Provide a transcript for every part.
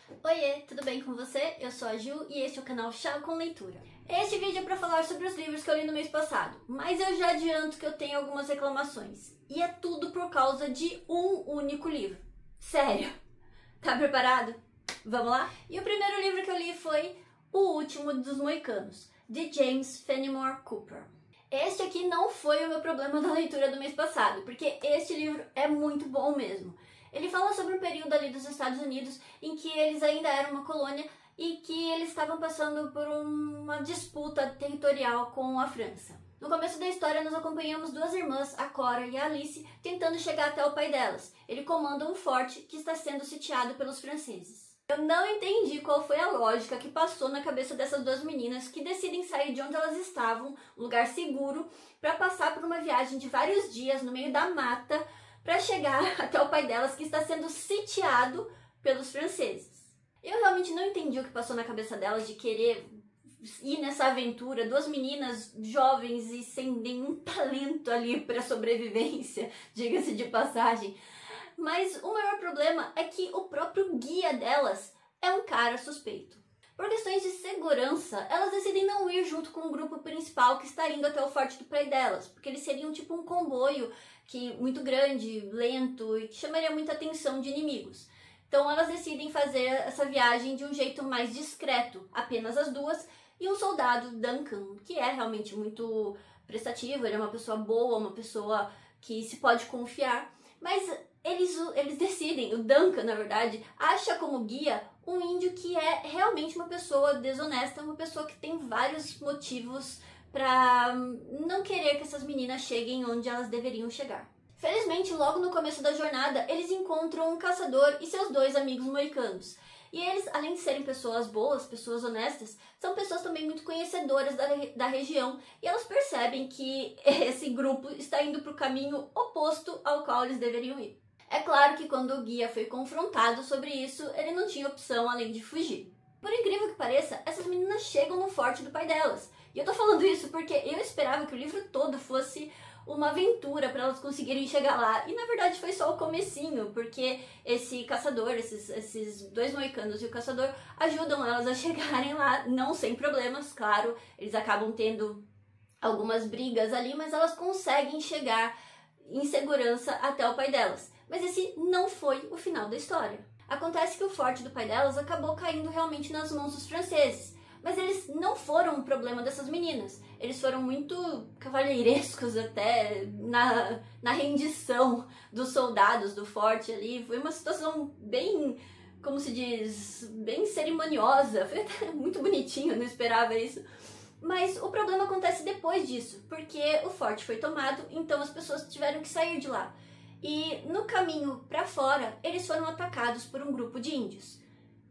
Oiê, tudo bem com você? Eu sou a Ju e este é o canal Chá com Leitura. Este vídeo é para falar sobre os livros que eu li no mês passado, mas eu já adianto que eu tenho algumas reclamações. E é tudo por causa de um único livro. Sério. Tá preparado? Vamos lá? E o primeiro livro que eu li foi O Último dos Moicanos, de James Fenimore Cooper. Este aqui não foi o meu problema da leitura do mês passado, porque este livro é muito bom mesmo. Ele fala sobre um período ali dos Estados Unidos em que eles ainda eram uma colônia e que eles estavam passando por uma disputa territorial com a França. No começo da história, nós acompanhamos duas irmãs, a Cora e a Alice, tentando chegar até o pai delas. Ele comanda um forte que está sendo sitiado pelos franceses. Eu não entendi qual foi a lógica que passou na cabeça dessas duas meninas que decidem sair de onde elas estavam, um lugar seguro, para passar por uma viagem de vários dias no meio da mata para chegar até o pai delas que está sendo sitiado pelos franceses. Eu realmente não entendi o que passou na cabeça delas de querer ir nessa aventura, duas meninas jovens e sem nenhum talento ali para sobrevivência, diga-se de passagem. Mas o maior problema é que o próprio guia delas é um cara suspeito. Por questões de segurança, elas decidem não ir junto com o grupo principal que está indo até o forte do pai delas, porque eles seriam tipo um comboio muito grande, lento e que chamaria muita atenção de inimigos. Então elas decidem fazer essa viagem de um jeito mais discreto, apenas as duas, e um soldado, Duncan, que é realmente muito prestativo, ele é uma pessoa boa, uma pessoa que se pode confiar, mas eles decidem, o Duncan, na verdade, acha como guia um índio que é realmente uma pessoa desonesta, uma pessoa que tem vários motivos para não querer que essas meninas cheguem onde elas deveriam chegar. Felizmente, logo no começo da jornada, eles encontram um caçador e seus dois amigos moicanos. E eles, além de serem pessoas boas, pessoas honestas, são pessoas também muito conhecedoras da região e elas percebem que esse grupo está indo para o caminho oposto ao qual eles deveriam ir. É claro que quando o guia foi confrontado sobre isso, ele não tinha opção além de fugir. Por incrível que pareça, essas meninas chegam no forte do pai delas. E eu tô falando isso porque eu esperava que o livro todo fosse uma aventura para elas conseguirem chegar lá. E na verdade foi só o comecinho, porque esse caçador, esses dois moicanos e o caçador ajudam elas a chegarem lá, não sem problemas, claro. Eles acabam tendo algumas brigas ali, mas elas conseguem chegar em segurança até o pai delas. Mas esse não foi o final da história. Acontece que o forte do pai delas acabou caindo realmente nas mãos dos franceses. Mas eles não foram um problema dessas meninas. Eles foram muito cavalheirescos até na rendição dos soldados do forte ali. Foi uma situação bem, como se diz, bem cerimoniosa. Foi até muito bonitinho, eu não esperava isso. Mas o problema acontece depois disso, porque o forte foi tomado, então as pessoas tiveram que sair de lá. E no caminho para fora, eles foram atacados por um grupo de índios,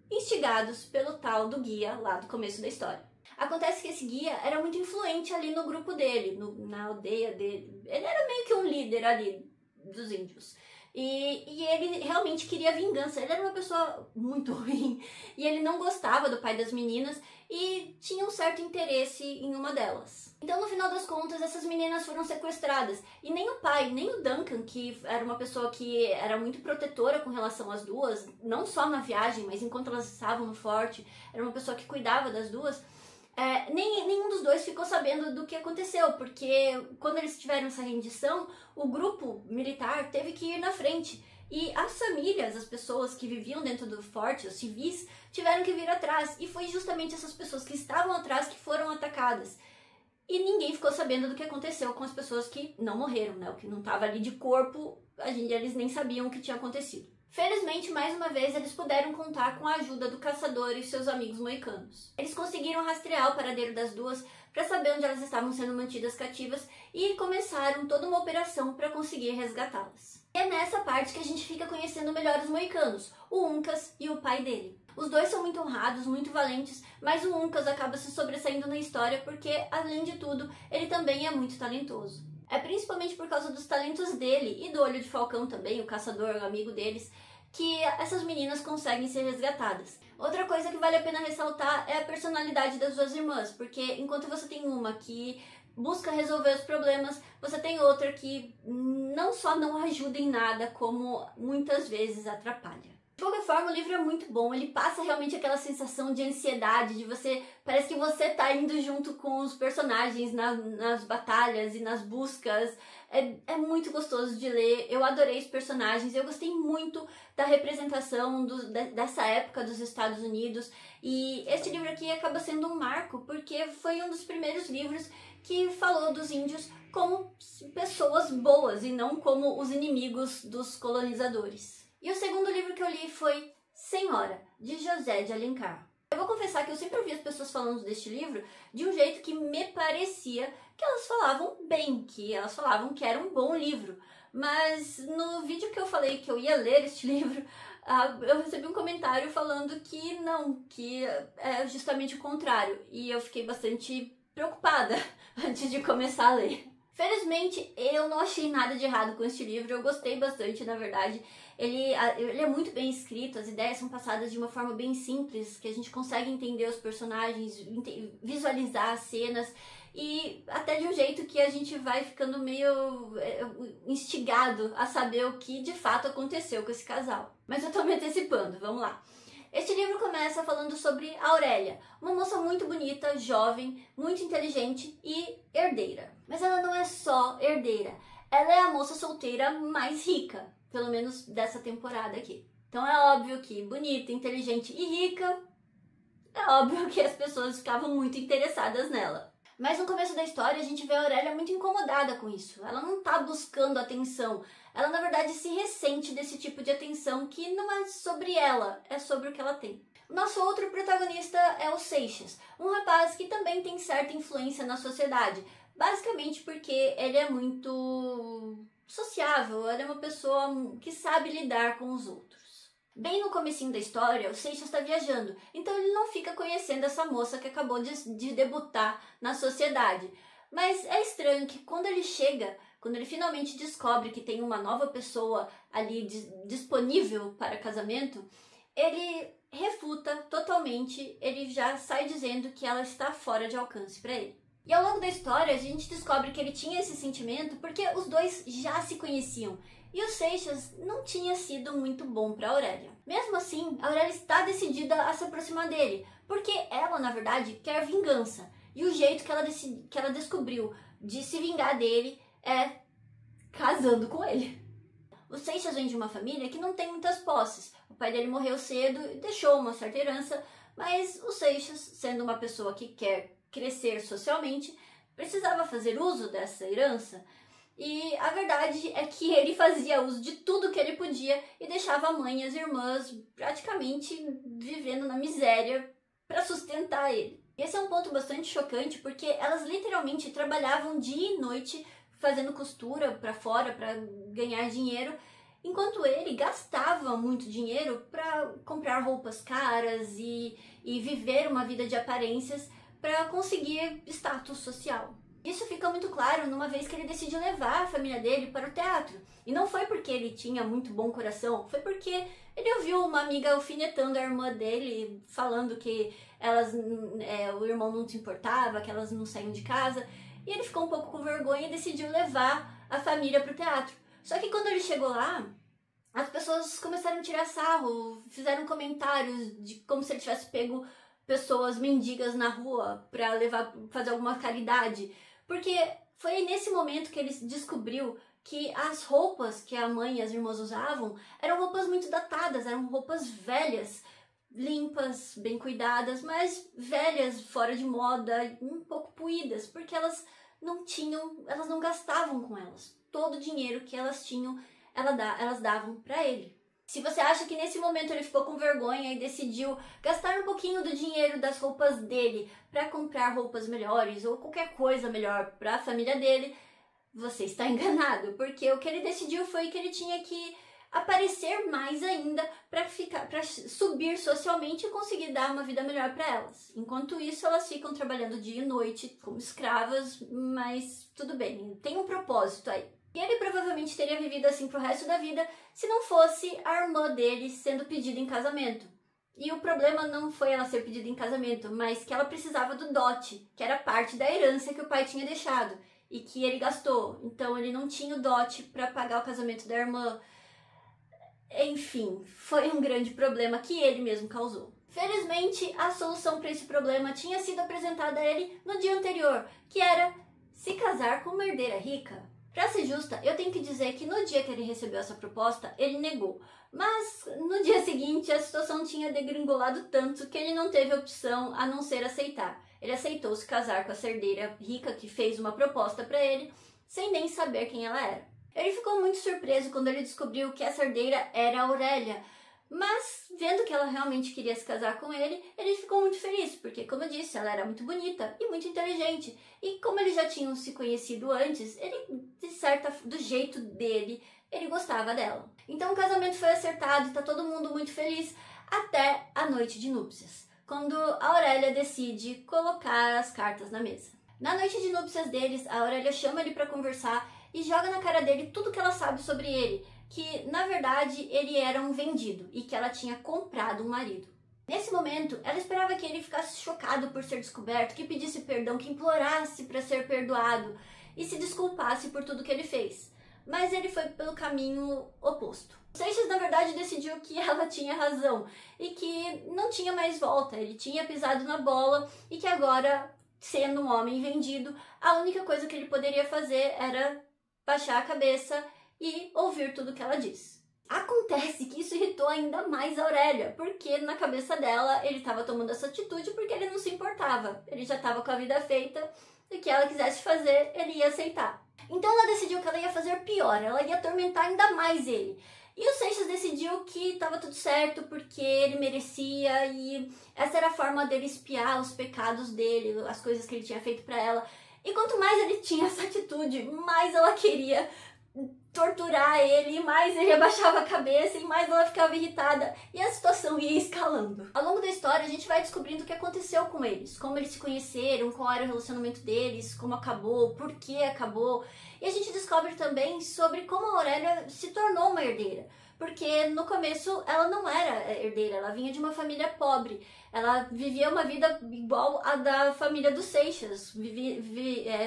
instigados pelo tal do guia lá do começo da história. Acontece que esse guia era muito influente ali no grupo dele, na aldeia dele. Ele era meio que um líder ali dos índios. E ele realmente queria vingança. Ele era uma pessoa muito ruim. E ele não gostava do pai das meninas e tinha um certo interesse em uma delas. Então, no final das contas, essas meninas foram sequestradas. E nem o pai, nem o Duncan, que era uma pessoa que era muito protetora com relação às duas, não só na viagem, mas enquanto elas estavam no forte, era uma pessoa que cuidava das duas. Nenhum dos dois ficou sabendo do que aconteceu, porque quando eles tiveram essa rendição, o grupo militar teve que ir na frente. E as famílias, as pessoas que viviam dentro do forte, os civis, tiveram que vir atrás. E foi justamente essas pessoas que estavam atrás que foram atacadas. E ninguém ficou sabendo do que aconteceu com as pessoas que não morreram, né? O que não estava ali de corpo, eles nem sabiam o que tinha acontecido. Felizmente, mais uma vez, eles puderam contar com a ajuda do caçador e seus amigos moicanos. Eles conseguiram rastrear o paradeiro das duas para saber onde elas estavam sendo mantidas cativas e começaram toda uma operação para conseguir resgatá-las. E é nessa parte que a gente fica conhecendo melhor os moicanos, o Uncas e o pai dele. Os dois são muito honrados, muito valentes, mas o Uncas acaba se sobressaindo na história porque, além de tudo, ele também é muito talentoso. É principalmente por causa dos talentos dele e do Olho de Falcão também, o caçador, o amigo deles, que essas meninas conseguem ser resgatadas. Outra coisa que vale a pena ressaltar é a personalidade das duas irmãs, porque enquanto você tem uma que busca resolver os problemas, você tem outra que não só não ajuda em nada, como muitas vezes atrapalha. De qualquer forma, o livro é muito bom, ele passa realmente aquela sensação de ansiedade, de você, parece que você tá indo junto com os personagens nas batalhas e nas buscas. É muito gostoso de ler, eu adorei os personagens, eu gostei muito da representação dessa época dos Estados Unidos, e este livro aqui acaba sendo um marco, porque foi um dos primeiros livros que falou dos índios como pessoas boas e não como os inimigos dos colonizadores. E o segundo livro que eu li foi Senhora, de José de Alencar. Eu vou confessar que eu sempre ouvi as pessoas falando deste livro de um jeito que me parecia que elas falavam bem, que elas falavam que era um bom livro. Mas no vídeo que eu falei que eu ia ler este livro, eu recebi um comentário falando que não, que é justamente o contrário. E eu fiquei bastante preocupada antes de começar a ler. Felizmente, eu não achei nada de errado com este livro, eu gostei bastante, na verdade. Ele é muito bem escrito, as ideias são passadas de uma forma bem simples, que a gente consegue entender os personagens, visualizar as cenas, e até de um jeito que a gente vai ficando meio instigado a saber o que de fato aconteceu com esse casal. Mas eu tô me antecipando, vamos lá. Este livro começa falando sobre Aurélia, uma moça muito bonita, jovem, muito inteligente e herdeira. Mas ela não é só herdeira, ela é a moça solteira mais rica, pelo menos dessa temporada aqui. Então é óbvio que bonita, inteligente e rica, é óbvio que as pessoas ficavam muito interessadas nela. Mas no começo da história a gente vê a Aurélia muito incomodada com isso. Ela não tá buscando atenção. Ela na verdade se ressente desse tipo de atenção que não é sobre ela, é sobre o que ela tem. O nosso outro protagonista é o Seixas, um rapaz que também tem certa influência na sociedade. Basicamente porque ele é muito sociável, ele é uma pessoa que sabe lidar com os outros. Bem no comecinho da história, o Seixas está viajando, então ele não fica conhecendo essa moça que acabou de debutar na sociedade. Mas é estranho que quando ele chega, quando ele finalmente descobre que tem uma nova pessoa ali disponível para casamento, ele refuta totalmente, ele já sai dizendo que ela está fora de alcance para ele. E ao longo da história a gente descobre que ele tinha esse sentimento porque os dois já se conheciam. E o Seixas não tinha sido muito bom para Aurélia. Mesmo assim, a Aurélia está decidida a se aproximar dele, porque ela, na verdade, quer vingança. E o jeito que ela descobriu de se vingar dele é casando com ele. O Seixas vem de uma família que não tem muitas posses. O pai dele morreu cedo e deixou uma certa herança, mas o Seixas, sendo uma pessoa que quer crescer socialmente, precisava fazer uso dessa herança. E a verdade é que ele fazia uso de tudo que ele podia e deixava a mãe e as irmãs praticamente vivendo na miséria para sustentar ele. Esse é um ponto bastante chocante porque elas literalmente trabalhavam dia e noite fazendo costura para fora para ganhar dinheiro, enquanto ele gastava muito dinheiro para comprar roupas caras e viver uma vida de aparências para conseguir status social. Isso fica muito claro numa vez que ele decidiu levar a família dele para o teatro. E não foi porque ele tinha muito bom coração, foi porque ele ouviu uma amiga alfinetando a irmã dele, falando que o irmão não se importava, que elas não saíam de casa. E ele ficou um pouco com vergonha e decidiu levar a família para o teatro. Só que quando ele chegou lá, as pessoas começaram a tirar sarro, fizeram comentários de como se ele tivesse pego pessoas mendigas na rua para fazer alguma caridade. Porque foi nesse momento que ele descobriu que as roupas que a mãe e as irmãs usavam eram roupas muito datadas, eram roupas velhas, limpas, bem cuidadas, mas velhas, fora de moda, um pouco puídas, porque elas não gastavam com elas. Todo o dinheiro que elas tinham, elas davam para ele. Se você acha que nesse momento ele ficou com vergonha e decidiu gastar um pouquinho do dinheiro das roupas dele para comprar roupas melhores ou qualquer coisa melhor para a família dele, você está enganado, porque o que ele decidiu foi que ele tinha que aparecer mais ainda para subir socialmente e conseguir dar uma vida melhor para elas. Enquanto isso, elas ficam trabalhando dia e noite como escravas, mas tudo bem, tem um propósito aí. E ele provavelmente teria vivido assim pro resto da vida se não fosse a irmã dele sendo pedida em casamento. E o problema não foi ela ser pedida em casamento, mas que ela precisava do dote, que era parte da herança que o pai tinha deixado e que ele gastou. Então ele não tinha o dote para pagar o casamento da irmã. Enfim, foi um grande problema que ele mesmo causou. Felizmente, a solução para esse problema tinha sido apresentada a ele no dia anterior, que era se casar com uma herdeira rica. Pra ser justa, eu tenho que dizer que no dia que ele recebeu essa proposta, ele negou. Mas no dia seguinte, a situação tinha degringolado tanto que ele não teve opção a não ser aceitar. Ele aceitou se casar com essa herdeira rica que fez uma proposta para ele, sem nem saber quem ela era. Ele ficou muito surpreso quando ele descobriu que essa herdeira era a Aurélia. Mas, vendo que ela realmente queria se casar com ele, ele ficou muito feliz, porque, como eu disse, ela era muito bonita e muito inteligente. E como eles já tinham se conhecido antes, ele, do jeito dele, ele gostava dela. Então o casamento foi acertado e tá todo mundo muito feliz, até a noite de núpcias, quando a Aurélia decide colocar as cartas na mesa. Na noite de núpcias deles, a Aurélia chama ele para conversar e joga na cara dele tudo que ela sabe sobre ele, que, na verdade, ele era um vendido e que ela tinha comprado um marido. Nesse momento, ela esperava que ele ficasse chocado por ser descoberto, que pedisse perdão, que implorasse para ser perdoado e se desculpasse por tudo que ele fez. Mas ele foi pelo caminho oposto. Seixas, na verdade, decidiu que ela tinha razão e que não tinha mais volta, ele tinha pisado na bola e que agora, sendo um homem vendido, a única coisa que ele poderia fazer era baixar a cabeça e ouvir tudo que ela diz. Acontece que isso irritou ainda mais a Aurélia, porque na cabeça dela ele estava tomando essa atitude porque ele não se importava. Ele já estava com a vida feita e o que ela quisesse fazer, ele ia aceitar. Então ela decidiu que ela ia fazer pior, ela ia atormentar ainda mais ele. E o Seixas decidiu que estava tudo certo porque ele merecia e essa era a forma dele espiar os pecados dele, as coisas que ele tinha feito para ela. E quanto mais ele tinha essa atitude, mais ela queria torturar ele, mais ele abaixava a cabeça e mais ela ficava irritada e a situação ia escalando. Ao longo da história a gente vai descobrindo o que aconteceu com eles, como eles se conheceram, qual era o relacionamento deles, como acabou, por que acabou, e a gente descobre também sobre como a Aurélia se tornou uma herdeira. Porque no começo ela não era herdeira, ela vinha de uma família pobre. Ela vivia uma vida igual a da família dos Seixas,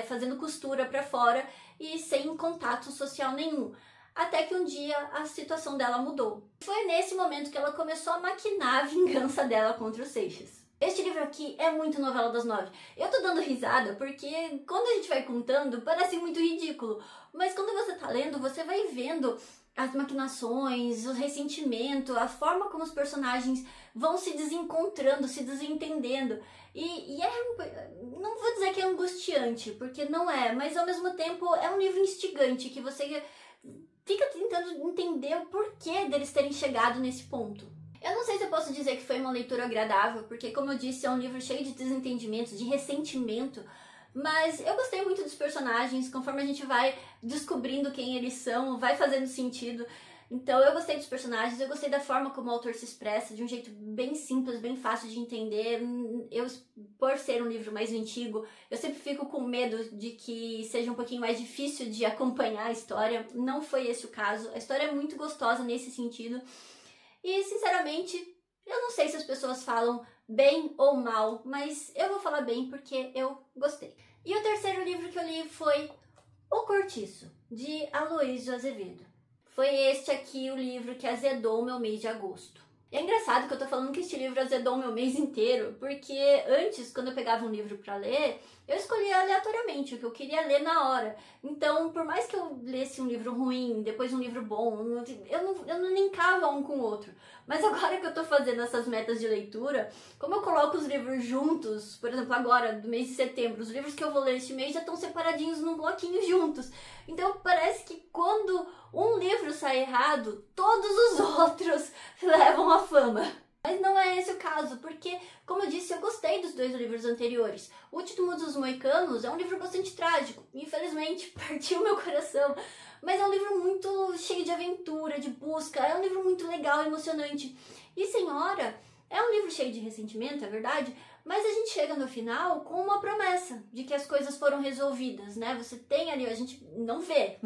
fazendo costura pra fora e sem contato social nenhum. Até que um dia a situação dela mudou. Foi nesse momento que ela começou a maquinar a vingança dela contra os Seixas. Este livro aqui é muito novela das nove. Eu tô dando risada porque quando a gente vai contando parece muito ridículo. Mas quando você tá lendo, você vai vendo as maquinações, o ressentimento, a forma como os personagens vão se desencontrando, se desentendendo. Não vou dizer que é angustiante, porque não é, mas ao mesmo tempo é um livro instigante, que você fica tentando entender o porquê deles terem chegado nesse ponto. Eu não sei se eu posso dizer que foi uma leitura agradável, porque como eu disse, é um livro cheio de desentendimentos, de ressentimento, mas eu gostei muito dos personagens, conforme a gente vai descobrindo quem eles são, vai fazendo sentido. Então eu gostei dos personagens, eu gostei da forma como o autor se expressa, de um jeito bem simples, bem fácil de entender. Por ser um livro mais antigo, eu sempre fico com medo de que seja um pouquinho mais difícil de acompanhar a história. Não foi esse o caso, a história é muito gostosa nesse sentido. E sinceramente, eu não sei se as pessoas falam bem ou mal, mas eu vou falar bem porque eu gostei. E o terceiro livro que eu li foi O Cortiço, de Aloísio Azevedo. Foi este aqui o livro que azedou o meu mês de agosto. E é engraçado que eu tô falando que este livro azedou o meu mês inteiro, porque antes, quando eu pegava um livro pra ler, eu escolhia aleatoriamente o que eu queria ler na hora. Então, por mais que eu lesse um livro ruim, depois um livro bom, eu não linkava um com o outro. Mas agora que eu tô fazendo essas metas de leitura, como eu coloco os livros juntos, por exemplo, agora, do mês de setembro, os livros que eu vou ler este mês já estão separadinhos num bloquinho juntos. Então, parece que quando um livro sai errado, todos os outros levam a fama. Mas não é esse o caso, porque, como eu disse, eu gostei dos dois livros anteriores. O Último dos Moicanos é um livro bastante trágico, infelizmente partiu meu coração, mas é um livro muito cheio de aventura, de busca, é um livro muito legal, emocionante. E Senhora é um livro cheio de ressentimento, é verdade, mas a gente chega no final com uma promessa de que as coisas foram resolvidas, né? Você tem ali, a gente não vê,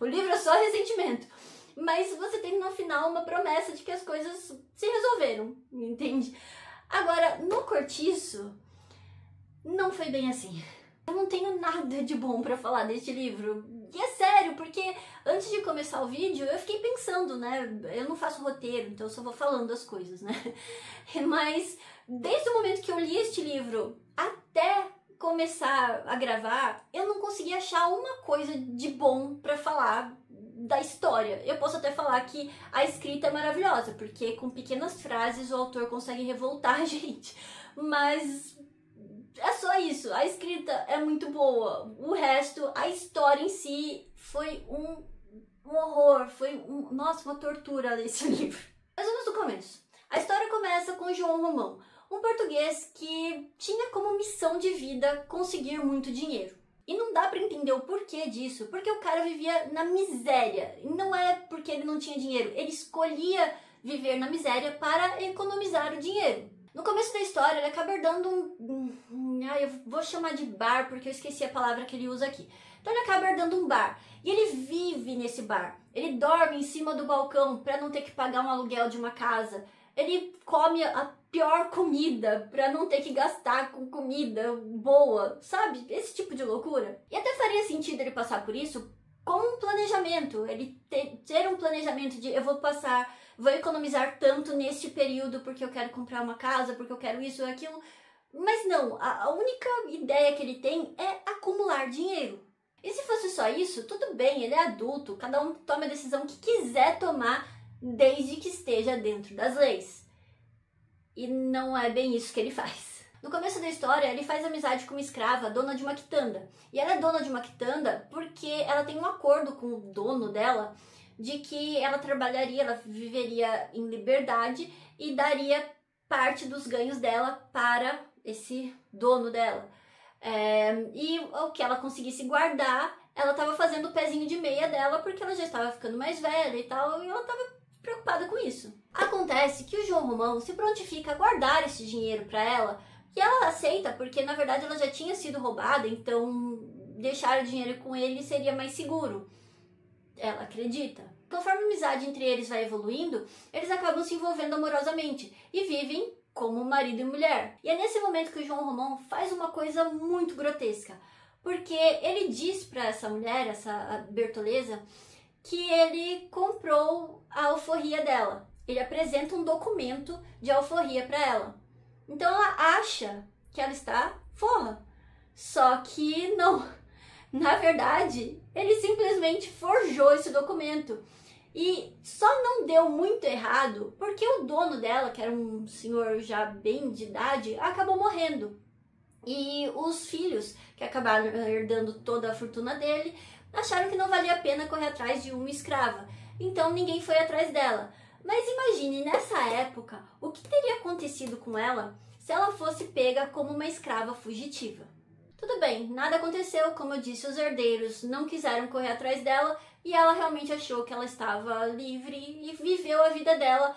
o livro é só ressentimento. Mas você tem no final uma promessa de que as coisas se resolveram, entende? Agora, no Cortiço, não foi bem assim. Eu não tenho nada de bom pra falar deste livro. E é sério, porque antes de começar o vídeo eu fiquei pensando, né? Eu não faço roteiro, então eu só vou falando as coisas, né? Mas desde o momento que eu li este livro até começar a gravar, eu não consegui achar uma coisa de bom pra falar da história. Eu posso até falar que a escrita é maravilhosa, porque com pequenas frases o autor consegue revoltar a gente. Mas é só isso, a escrita é muito boa. O resto, a história em si, foi um horror, nossa, uma tortura ler esse livro. Mas vamos do começo. A história começa com João Romão, um português que tinha como missão de vida conseguir muito dinheiro. E não dá pra entender o porquê disso, porque o cara vivia na miséria. E não é porque ele não tinha dinheiro, ele escolhia viver na miséria para economizar o dinheiro. No começo da história, ele acaba herdando eu vou chamar de bar, porque eu esqueci a palavra que ele usa aqui. Então ele acaba herdando um bar, e ele vive nesse bar. Ele dorme em cima do balcão para não ter que pagar um aluguel de uma casa. Ele come a pior comida para não ter que gastar com comida boa, sabe? Esse tipo de loucura. E até faria sentido ele passar por isso com um planejamento. Ele ter um planejamento de eu vou economizar tanto neste período porque eu quero comprar uma casa, porque eu quero isso ou aquilo. Mas não, a única ideia que ele tem é acumular dinheiro. E se fosse só isso, tudo bem, ele é adulto, cada um toma a decisão que quiser tomar desde que esteja dentro das leis. E não é bem isso que ele faz. No começo da história, ele faz amizade com uma escrava, dona de uma quitanda. E ela é dona de uma quitanda porque ela tem um acordo com o dono dela de que ela trabalharia, ela viveria em liberdade e daria parte dos ganhos dela para esse dono dela. E o que ela conseguisse guardar, ela estava fazendo o pezinho de meia dela porque ela já estava ficando mais velha e tal, e ela estava preocupada com isso. Acontece que o João Romão se prontifica a guardar esse dinheiro para ela, e ela aceita porque na verdade ela já tinha sido roubada, então deixar o dinheiro com ele seria mais seguro. Ela acredita. Conforme a amizade entre eles vai evoluindo, eles acabam se envolvendo amorosamente e vivem como marido e mulher. E é nesse momento que o João Romão faz uma coisa muito grotesca, porque ele diz para essa mulher, essa Bertoleza, que ele comprou a alforria dela. Ele apresenta um documento de alforria para ela. Então ela acha que ela está forra. Só que não. Na verdade, ele simplesmente forjou esse documento. E só não deu muito errado porque o dono dela, que era um senhor já bem de idade, acabou morrendo. E os filhos, que acabaram herdando toda a fortuna dele, acharam que não valia a pena correr atrás de uma escrava. Então ninguém foi atrás dela. Mas imagine, nessa época, o que teria acontecido com ela se ela fosse pega como uma escrava fugitiva. Tudo bem, nada aconteceu, como eu disse, os herdeiros não quiseram correr atrás dela e ela realmente achou que ela estava livre e viveu a vida dela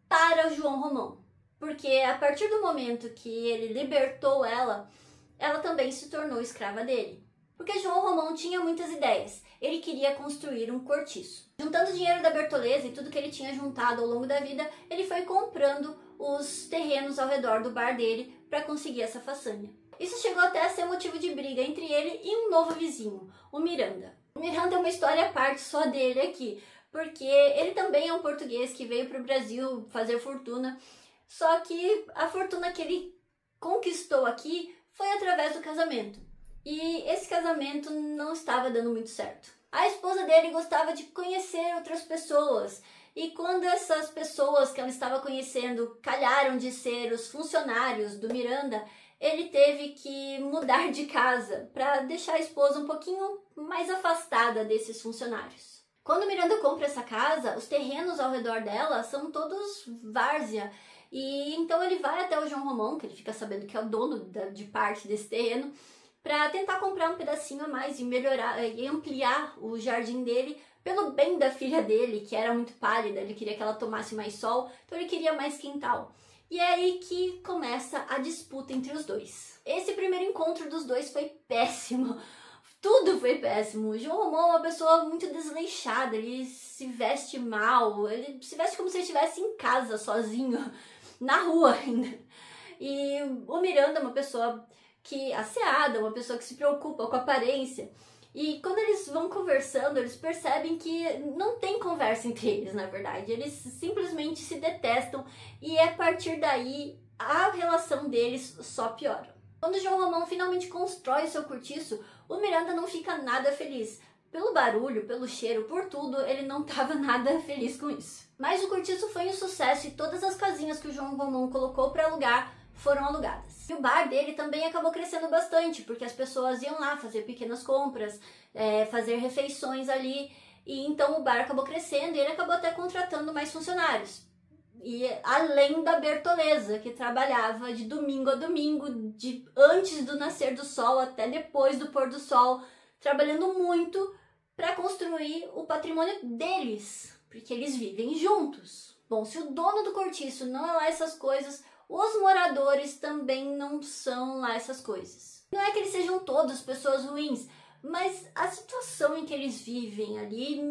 para João Romão. Porque a partir do momento que ele libertou ela, ela também se tornou escrava dele. Porque João Romão tinha muitas ideias. Ele queria construir um cortiço. Juntando o dinheiro da Bertoleza e tudo que ele tinha juntado ao longo da vida, ele foi comprando os terrenos ao redor do bar dele para conseguir essa façanha. Isso chegou até a ser motivo de briga entre ele e um novo vizinho, o Miranda. O Miranda é uma história à parte só dele aqui, porque ele também é um português que veio para o Brasil fazer fortuna, só que a fortuna que ele conquistou aqui foi através do casamento. E esse casamento não estava dando muito certo. A esposa dele gostava de conhecer outras pessoas, e quando essas pessoas que ela estava conhecendo calharam de ser os funcionários do Miranda, ele teve que mudar de casa para deixar a esposa um pouquinho mais afastada desses funcionários. Quando o Miranda compra essa casa, os terrenos ao redor dela são todos várzea, e então ele vai até o João Romão, que ele fica sabendo que é o dono de parte desse terreno, para tentar comprar um pedacinho a mais e melhorar e ampliar o jardim dele pelo bem da filha dele, que era muito pálida, ele queria que ela tomasse mais sol, então ele queria mais quintal. E é aí que começa a disputa entre os dois. Esse primeiro encontro dos dois foi péssimo. Tudo foi péssimo. O João Romão é uma pessoa muito desleixada, ele se veste mal, ele se veste como se ele estivesse em casa, sozinho, na rua ainda. E o Miranda é uma pessoa asseada, uma pessoa que se preocupa com a aparência. E quando eles vão conversando, eles percebem que não tem conversa entre eles, na verdade. Eles simplesmente se detestam e a partir daí a relação deles só piora. Quando João Romão finalmente constrói seu cortiço, o Miranda não fica nada feliz. Pelo barulho, pelo cheiro, por tudo, ele não estava nada feliz com isso. Mas o cortiço foi um sucesso e todas as casinhas que o João Romão colocou para alugar foram alugadas. E o bar dele também acabou crescendo bastante, porque as pessoas iam lá fazer pequenas compras, fazer refeições ali, e então o bar acabou crescendo e ele acabou até contratando mais funcionários. E além da Bertoleza, que trabalhava de domingo a domingo, antes do nascer do sol até depois do pôr do sol, trabalhando muito para construir o patrimônio deles, porque eles vivem juntos. Bom, se o dono do cortiço não é lá essas coisas, os moradores também não são lá essas coisas. Não é que eles sejam todos pessoas ruins, mas a situação em que eles vivem ali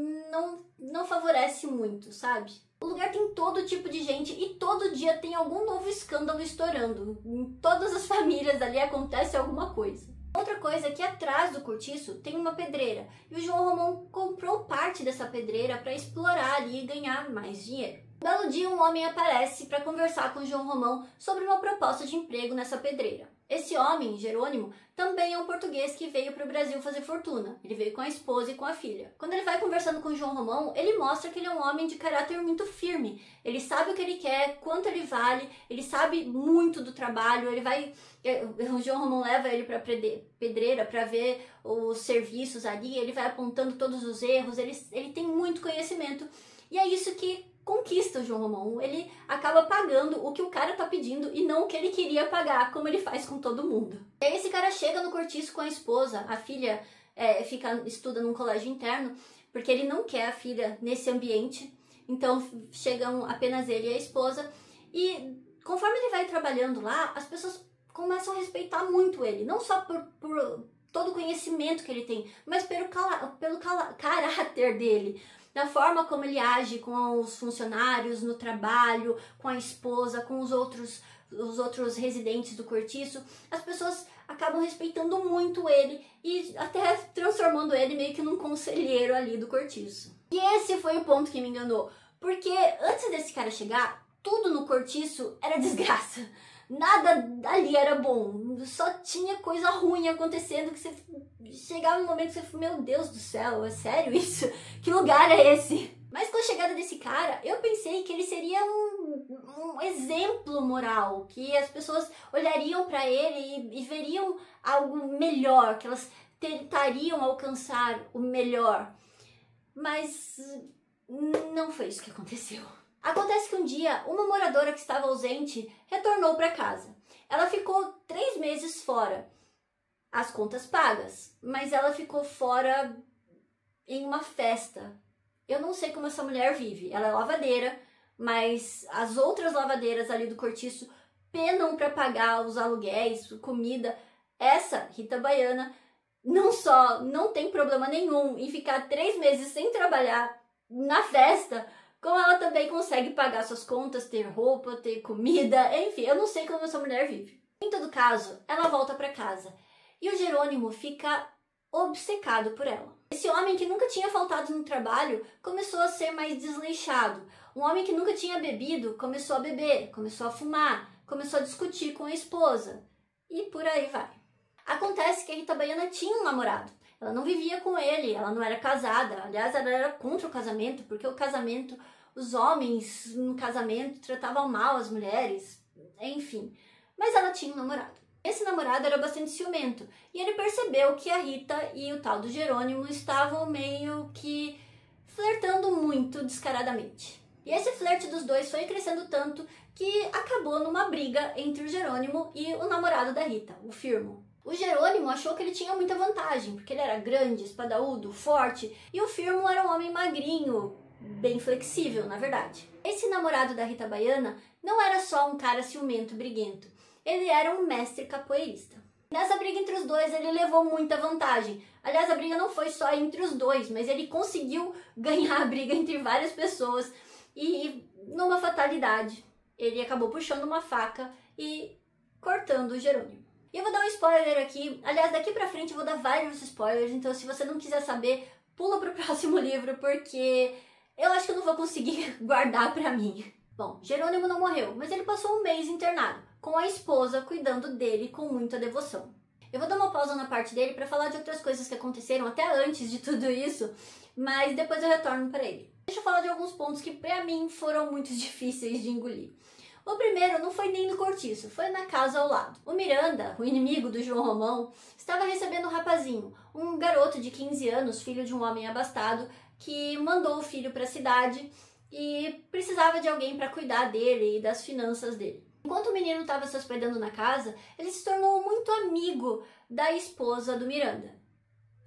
não favorece muito, sabe? O lugar tem todo tipo de gente e todo dia tem algum novo escândalo estourando. Em todas as famílias ali acontece alguma coisa. Outra coisa é que atrás do cortiço tem uma pedreira e o João Romão comprou parte dessa pedreira para explorar ali e ganhar mais dinheiro. Um belo dia um homem aparece para conversar com o João Romão sobre uma proposta de emprego nessa pedreira. Esse homem, Jerônimo, também é um português que veio para o Brasil fazer fortuna. Ele veio com a esposa e com a filha. Quando ele vai conversando com o João Romão, ele mostra que ele é um homem de caráter muito firme. Ele sabe o que ele quer, quanto ele vale, ele sabe muito do trabalho, o João Romão leva ele para a pedreira para ver os serviços ali, ele vai apontando todos os erros, ele tem muito conhecimento. E é isso que conquista o João Romão. Ele acaba pagando o que o cara tá pedindo e não o que ele queria pagar, como ele faz com todo mundo. E aí esse cara chega no cortiço com a esposa, a filha estuda num colégio interno, porque ele não quer a filha nesse ambiente, então chegam apenas ele e a esposa, e conforme ele vai trabalhando lá, as pessoas começam a respeitar muito ele, não só por todo o conhecimento que ele tem, mas pelo caráter dele, da forma como ele age com os funcionários, no trabalho, com a esposa, com os outros residentes do cortiço. As pessoas acabam respeitando muito ele e até transformando ele meio que num conselheiro ali do cortiço. E esse foi o ponto que me enganou, porque antes desse cara chegar, tudo no cortiço era desgraça. Nada ali era bom, só tinha coisa ruim acontecendo que você chegava um momento que você falou, meu Deus do céu, é sério isso? Que lugar é esse? Mas com a chegada desse cara, eu pensei que ele seria um exemplo moral, que as pessoas olhariam para ele e veriam algo melhor, que elas tentariam alcançar o melhor. Mas não foi isso que aconteceu. Acontece que um dia, uma moradora que estava ausente retornou para casa. Ela ficou 3 meses fora, as contas pagas, mas ela ficou fora em uma festa. Eu não sei como essa mulher vive. Ela é lavadeira, mas as outras lavadeiras ali do cortiço penam para pagar os aluguéis, comida. Essa, Rita Baiana, não só não tem problema nenhum em ficar 3 meses sem trabalhar na festa, como ela também consegue pagar suas contas, ter roupa, ter comida, enfim, eu não sei como essa mulher vive. Em todo caso, ela volta para casa e o Jerônimo fica obcecado por ela. Esse homem que nunca tinha faltado no trabalho começou a ser mais desleixado. Um homem que nunca tinha bebido começou a beber, começou a fumar, começou a discutir com a esposa e por aí vai. Acontece que a Rita Baiana tinha um namorado. Ela não vivia com ele, ela não era casada. Aliás, ela era contra o casamento, porque o casamento, os homens no casamento tratavam mal as mulheres, enfim. Mas ela tinha um namorado. Esse namorado era bastante ciumento e ele percebeu que a Rita e o tal do Jerônimo estavam meio que flertando muito descaradamente. E esse flerte dos dois foi crescendo tanto que acabou numa briga entre o Jerônimo e o namorado da Rita, o Firmo. O Jerônimo achou que ele tinha muita vantagem, porque ele era grande, espadaúdo, forte, e o Firmo era um homem magrinho, bem flexível, na verdade. Esse namorado da Rita Baiana não era só um cara ciumento e briguento, ele era um mestre capoeirista. Nessa briga entre os dois, ele levou muita vantagem. Aliás, a briga não foi só entre os dois, mas ele conseguiu ganhar a briga entre várias pessoas e, numa fatalidade, ele acabou puxando uma faca e cortando o Jerônimo. E eu vou dar um spoiler aqui, aliás, daqui pra frente eu vou dar vários spoilers, então se você não quiser saber, pula pro próximo livro, porque eu acho que eu não vou conseguir guardar pra mim. Bom, Jerônimo não morreu, mas ele passou um mês internado, com a esposa cuidando dele com muita devoção. Eu vou dar uma pausa na parte dele pra falar de outras coisas que aconteceram até antes de tudo isso, mas depois eu retorno pra ele. Deixa eu falar de alguns pontos que pra mim foram muito difíceis de engolir. O primeiro não foi nem no cortiço, foi na casa ao lado. O Miranda, o inimigo do João Romão, estava recebendo um rapazinho, um garoto de 15 anos, filho de um homem abastado, que mandou o filho para a cidade e precisava de alguém para cuidar dele e das finanças dele. Enquanto o menino estava se hospedando na casa, ele se tornou muito amigo da esposa do Miranda.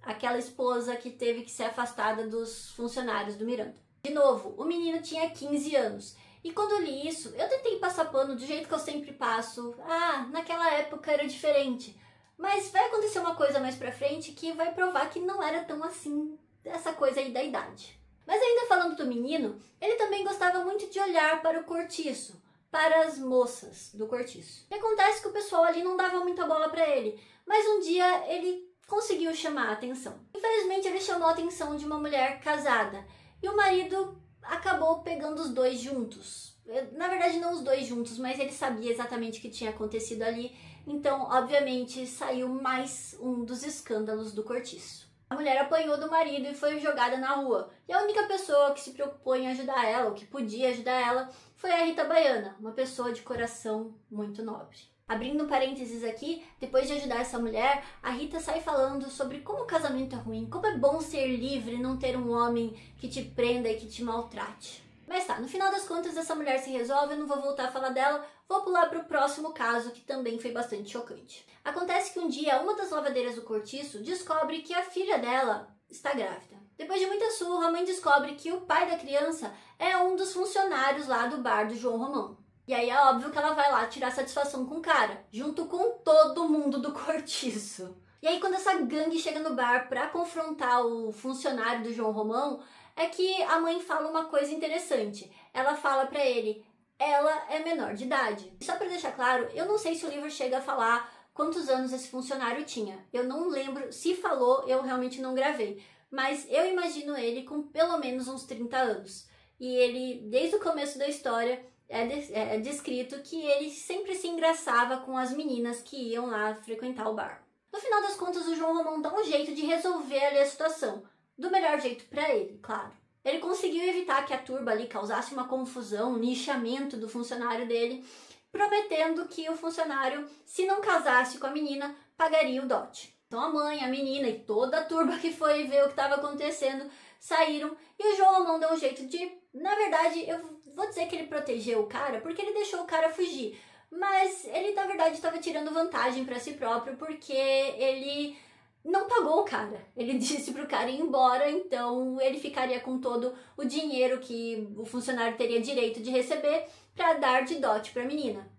Aquela esposa que teve que ser afastada dos funcionários do Miranda. De novo, o menino tinha 15 anos. E quando eu li isso, eu tentei passar pano do jeito que eu sempre passo. Ah, naquela época era diferente. Mas vai acontecer uma coisa mais pra frente que vai provar que não era tão assim, essa coisa aí da idade. Mas ainda falando do menino, ele também gostava muito de olhar para o cortiço, para as moças do cortiço. E acontece que o pessoal ali não dava muita bola pra ele, mas um dia ele conseguiu chamar a atenção. Infelizmente ele chamou a atenção de uma mulher casada, e o marido acabou pegando os dois juntos. Na verdade, não os dois juntos, mas ele sabia exatamente o que tinha acontecido ali. Então, obviamente, saiu mais um dos escândalos do cortiço. A mulher apanhou do marido e foi jogada na rua. E a única pessoa que se preocupou em ajudar ela, ou que podia ajudar ela, foi a Rita Baiana, uma pessoa de coração muito nobre. Abrindo um parênteses aqui, depois de ajudar essa mulher, a Rita sai falando sobre como o casamento é ruim, como é bom ser livre e não ter um homem que te prenda e que te maltrate. Mas tá, no final das contas essa mulher se resolve, eu não vou voltar a falar dela, vou pular pro próximo caso que também foi bastante chocante. Acontece que um dia uma das lavadeiras do cortiço descobre que a filha dela está grávida. Depois de muita surra, a mãe descobre que o pai da criança é um dos funcionários lá do bar do João Romão. E aí é óbvio que ela vai lá tirar satisfação com o cara, junto com todo mundo do cortiço. E aí quando essa gangue chega no bar pra confrontar o funcionário do João Romão, é que a mãe fala uma coisa interessante. Ela fala pra ele, ela é menor de idade. Só pra deixar claro, eu não sei se o livro chega a falar quantos anos esse funcionário tinha. Eu não lembro, se falou, eu realmente não gravei. Mas eu imagino ele com pelo menos uns 30 anos. E ele, desde o começo da história, é descrito que ele sempre se engraçava com as meninas que iam lá frequentar o bar. No final das contas, o João Romão dá um jeito de resolver ali a situação. Do melhor jeito pra ele, claro. Ele conseguiu evitar que a turba ali causasse uma confusão, um lixamento do funcionário dele, prometendo que o funcionário, se não casasse com a menina, pagaria o dote. Então a mãe, a menina e toda a turba que foi ver o que estava acontecendo saíram e o João Romão deu um jeito de... Na verdade, eu vou dizer que ele protegeu o cara porque ele deixou o cara fugir. Mas ele, na verdade, estava tirando vantagem para si próprio porque ele não pagou o cara. Ele disse pro cara ir embora, então ele ficaria com todo o dinheiro que o funcionário teria direito de receber para dar de dote para a menina.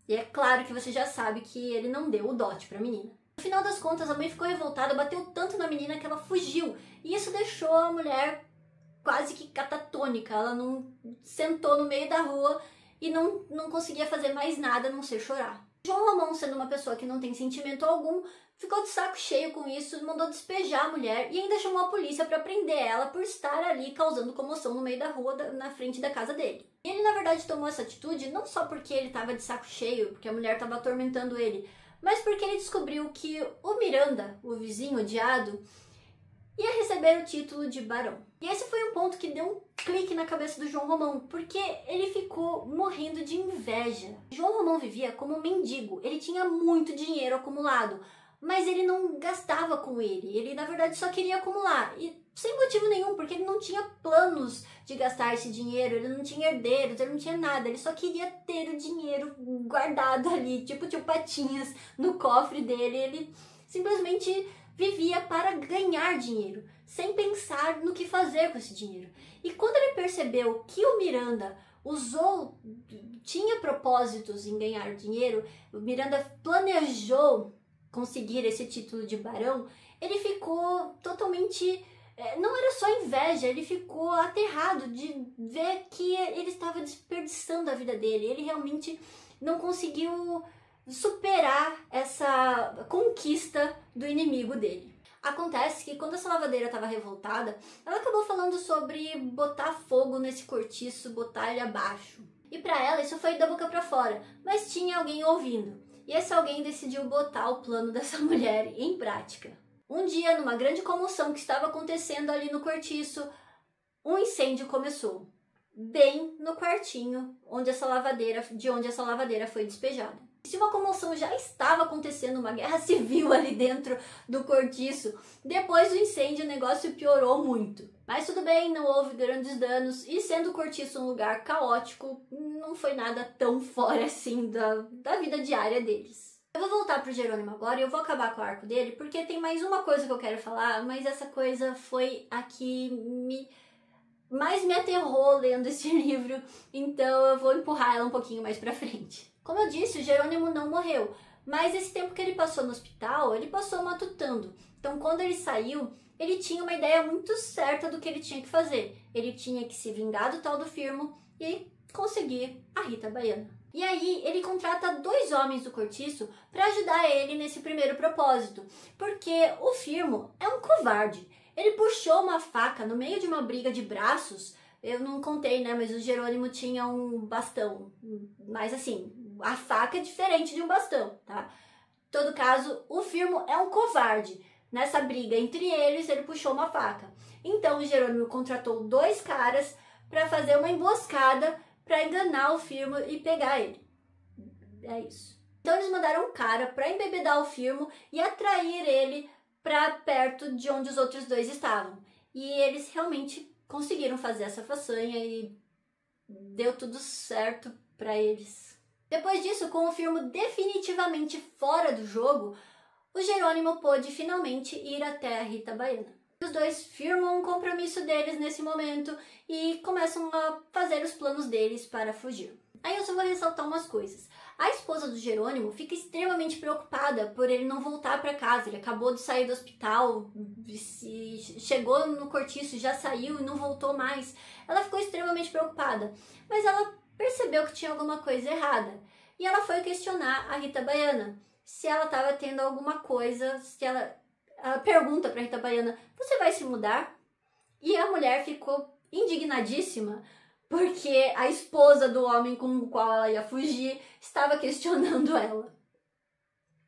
E é claro que você já sabe que ele não deu o dote para a menina. No final das contas, a mãe ficou revoltada, bateu tanto na menina que ela fugiu. E isso deixou a mulher quase que catatônica. Ela não sentou no meio da rua e não conseguia fazer mais nada a não ser chorar. João Romão, sendo uma pessoa que não tem sentimento algum, ficou de saco cheio com isso, mandou despejar a mulher e ainda chamou a polícia para prender ela por estar ali causando comoção no meio da rua, na frente da casa dele. E ele, na verdade, tomou essa atitude não só porque ele estava de saco cheio, porque a mulher estava atormentando ele, mas porque ele descobriu que o Miranda, o vizinho odiado, ia receber o título de barão. E esse foi um ponto que deu um clique na cabeça do João Romão, porque ele ficou morrendo de inveja. João Romão vivia como um mendigo, ele tinha muito dinheiro acumulado, mas ele não gastava com ele, na verdade só queria acumular, e sem motivo nenhum, porque ele não tinha planos de gastar esse dinheiro, ele não tinha herdeiros, ele não tinha nada, ele só queria ter o dinheiro guardado ali, tipo tio Patinhas no cofre dele, ele simplesmente vivia para ganhar dinheiro, sem pensar no que fazer com esse dinheiro. E quando ele percebeu que o Miranda tinha propósitos em ganhar dinheiro, o Miranda planejou conseguir esse título de barão, ele ficou totalmente... não era só inveja, ele ficou aterrado de ver que ele estava desperdiçando a vida dele. Ele realmente não conseguiu superar essa conquista do inimigo dele. Acontece que quando essa lavadeira estava revoltada, ela acabou falando sobre botar fogo nesse cortiço, botar ele abaixo. E para ela isso foi da boca para fora, mas tinha alguém ouvindo. E esse alguém decidiu botar o plano dessa mulher em prática. Um dia, numa grande comoção que estava acontecendo ali no cortiço, um incêndio começou, bem no quartinho de onde essa lavadeira foi despejada. Se uma comoção já estava acontecendo, uma guerra civil ali dentro do cortiço, depois do incêndio o negócio piorou muito. Mas tudo bem, não houve grandes danos e sendo o cortiço um lugar caótico, não foi nada tão fora assim da vida diária deles. Eu vou voltar pro Jerônimo agora e eu vou acabar com o arco dele, porque tem mais uma coisa que eu quero falar, mas essa coisa foi a que mais me aterrou lendo esse livro, então eu vou empurrar ela um pouquinho mais pra frente. Como eu disse, o Jerônimo não morreu, mas esse tempo que ele passou no hospital, ele passou matutando. Então, quando ele saiu, ele tinha uma ideia muito certa do que ele tinha que fazer. Ele tinha que se vingar do tal do Firmo e conseguir a Rita Baiana. E aí, ele contrata 2 homens do cortiço para ajudar ele nesse primeiro propósito, porque o Firmo é um covarde. Ele puxou uma faca no meio de uma briga de braços. Eu não contei, né, mas o Jerônimo tinha um bastão, mas assim, a faca é diferente de um bastão, tá? Em todo caso, o Firmo é um covarde. Nessa briga entre eles, ele puxou uma faca. Então, o Jerônimo contratou 2 caras para fazer uma emboscada para enganar o Firmo e pegar ele. É isso. Então, eles mandaram um cara para embebedar o Firmo e atrair ele para perto de onde os outros 2 estavam. E eles realmente conseguiram fazer essa façanha e deu tudo certo para eles. Depois disso, com o Firmo definitivamente fora do jogo, o Jerônimo pôde finalmente ir até a Rita Baiana. Os 2 firmam um compromisso deles nesse momento e começam a fazer os planos deles para fugir. Aí eu só vou ressaltar umas coisas. A esposa do Jerônimo fica extremamente preocupada por ele não voltar para casa. Ele acabou de sair do hospital, chegou no cortiço, já saiu e não voltou mais. Ela ficou extremamente preocupada, mas ela percebeu que tinha alguma coisa errada. E ela foi questionar a Rita Baiana se ela estava tendo alguma coisa, ela pergunta para a Rita Baiana, você vai se mudar? E a mulher ficou indignadíssima, porque a esposa do homem com o qual ela ia fugir estava questionando ela.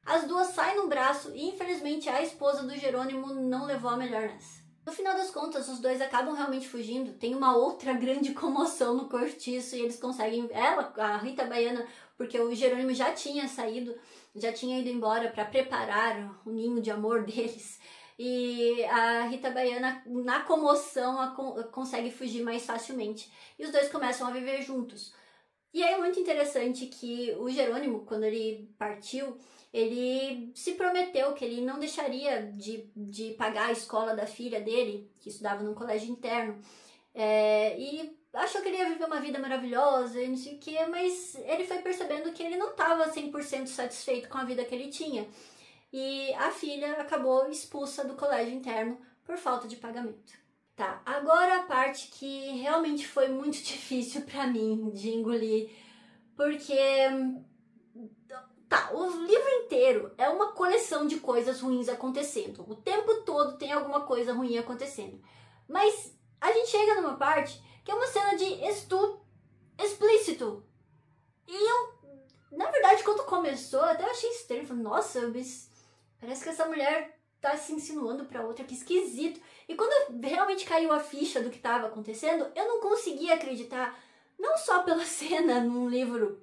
As 2 saem no braço e infelizmente a esposa do Jerônimo não levou a melhor nessa. No final das contas, os 2 acabam realmente fugindo, tem uma outra grande comoção no cortiço e eles conseguem, a Rita Baiana, porque o Jerônimo já tinha saído, já tinha ido embora para preparar o ninho de amor deles. E a Rita Baiana, na comoção, consegue fugir mais facilmente. E os 2 começam a viver juntos. E aí é muito interessante que o Jerônimo, quando ele partiu, ele se prometeu que ele não deixaria de pagar a escola da filha dele, que estudava num colégio interno. E achou que ele ia viver uma vida maravilhosa e não sei o que, mas ele foi percebendo que ele não estava 100% satisfeito com a vida que ele tinha. E a filha acabou expulsa do colégio interno por falta de pagamento. Tá, agora a parte que realmente foi muito difícil pra mim de engolir, porque tá, o livro inteiro é uma coleção de coisas ruins acontecendo. O tempo todo tem alguma coisa ruim acontecendo. Mas a gente chega numa parte que é uma cena de estupro explícito. E eu, na verdade, quando começou, até eu achei estranho. Falei, nossa, parece que essa mulher tá se insinuando pra outra, que esquisito. E quando realmente caiu a ficha do que estava acontecendo, eu não conseguia acreditar, não só pela cena num livro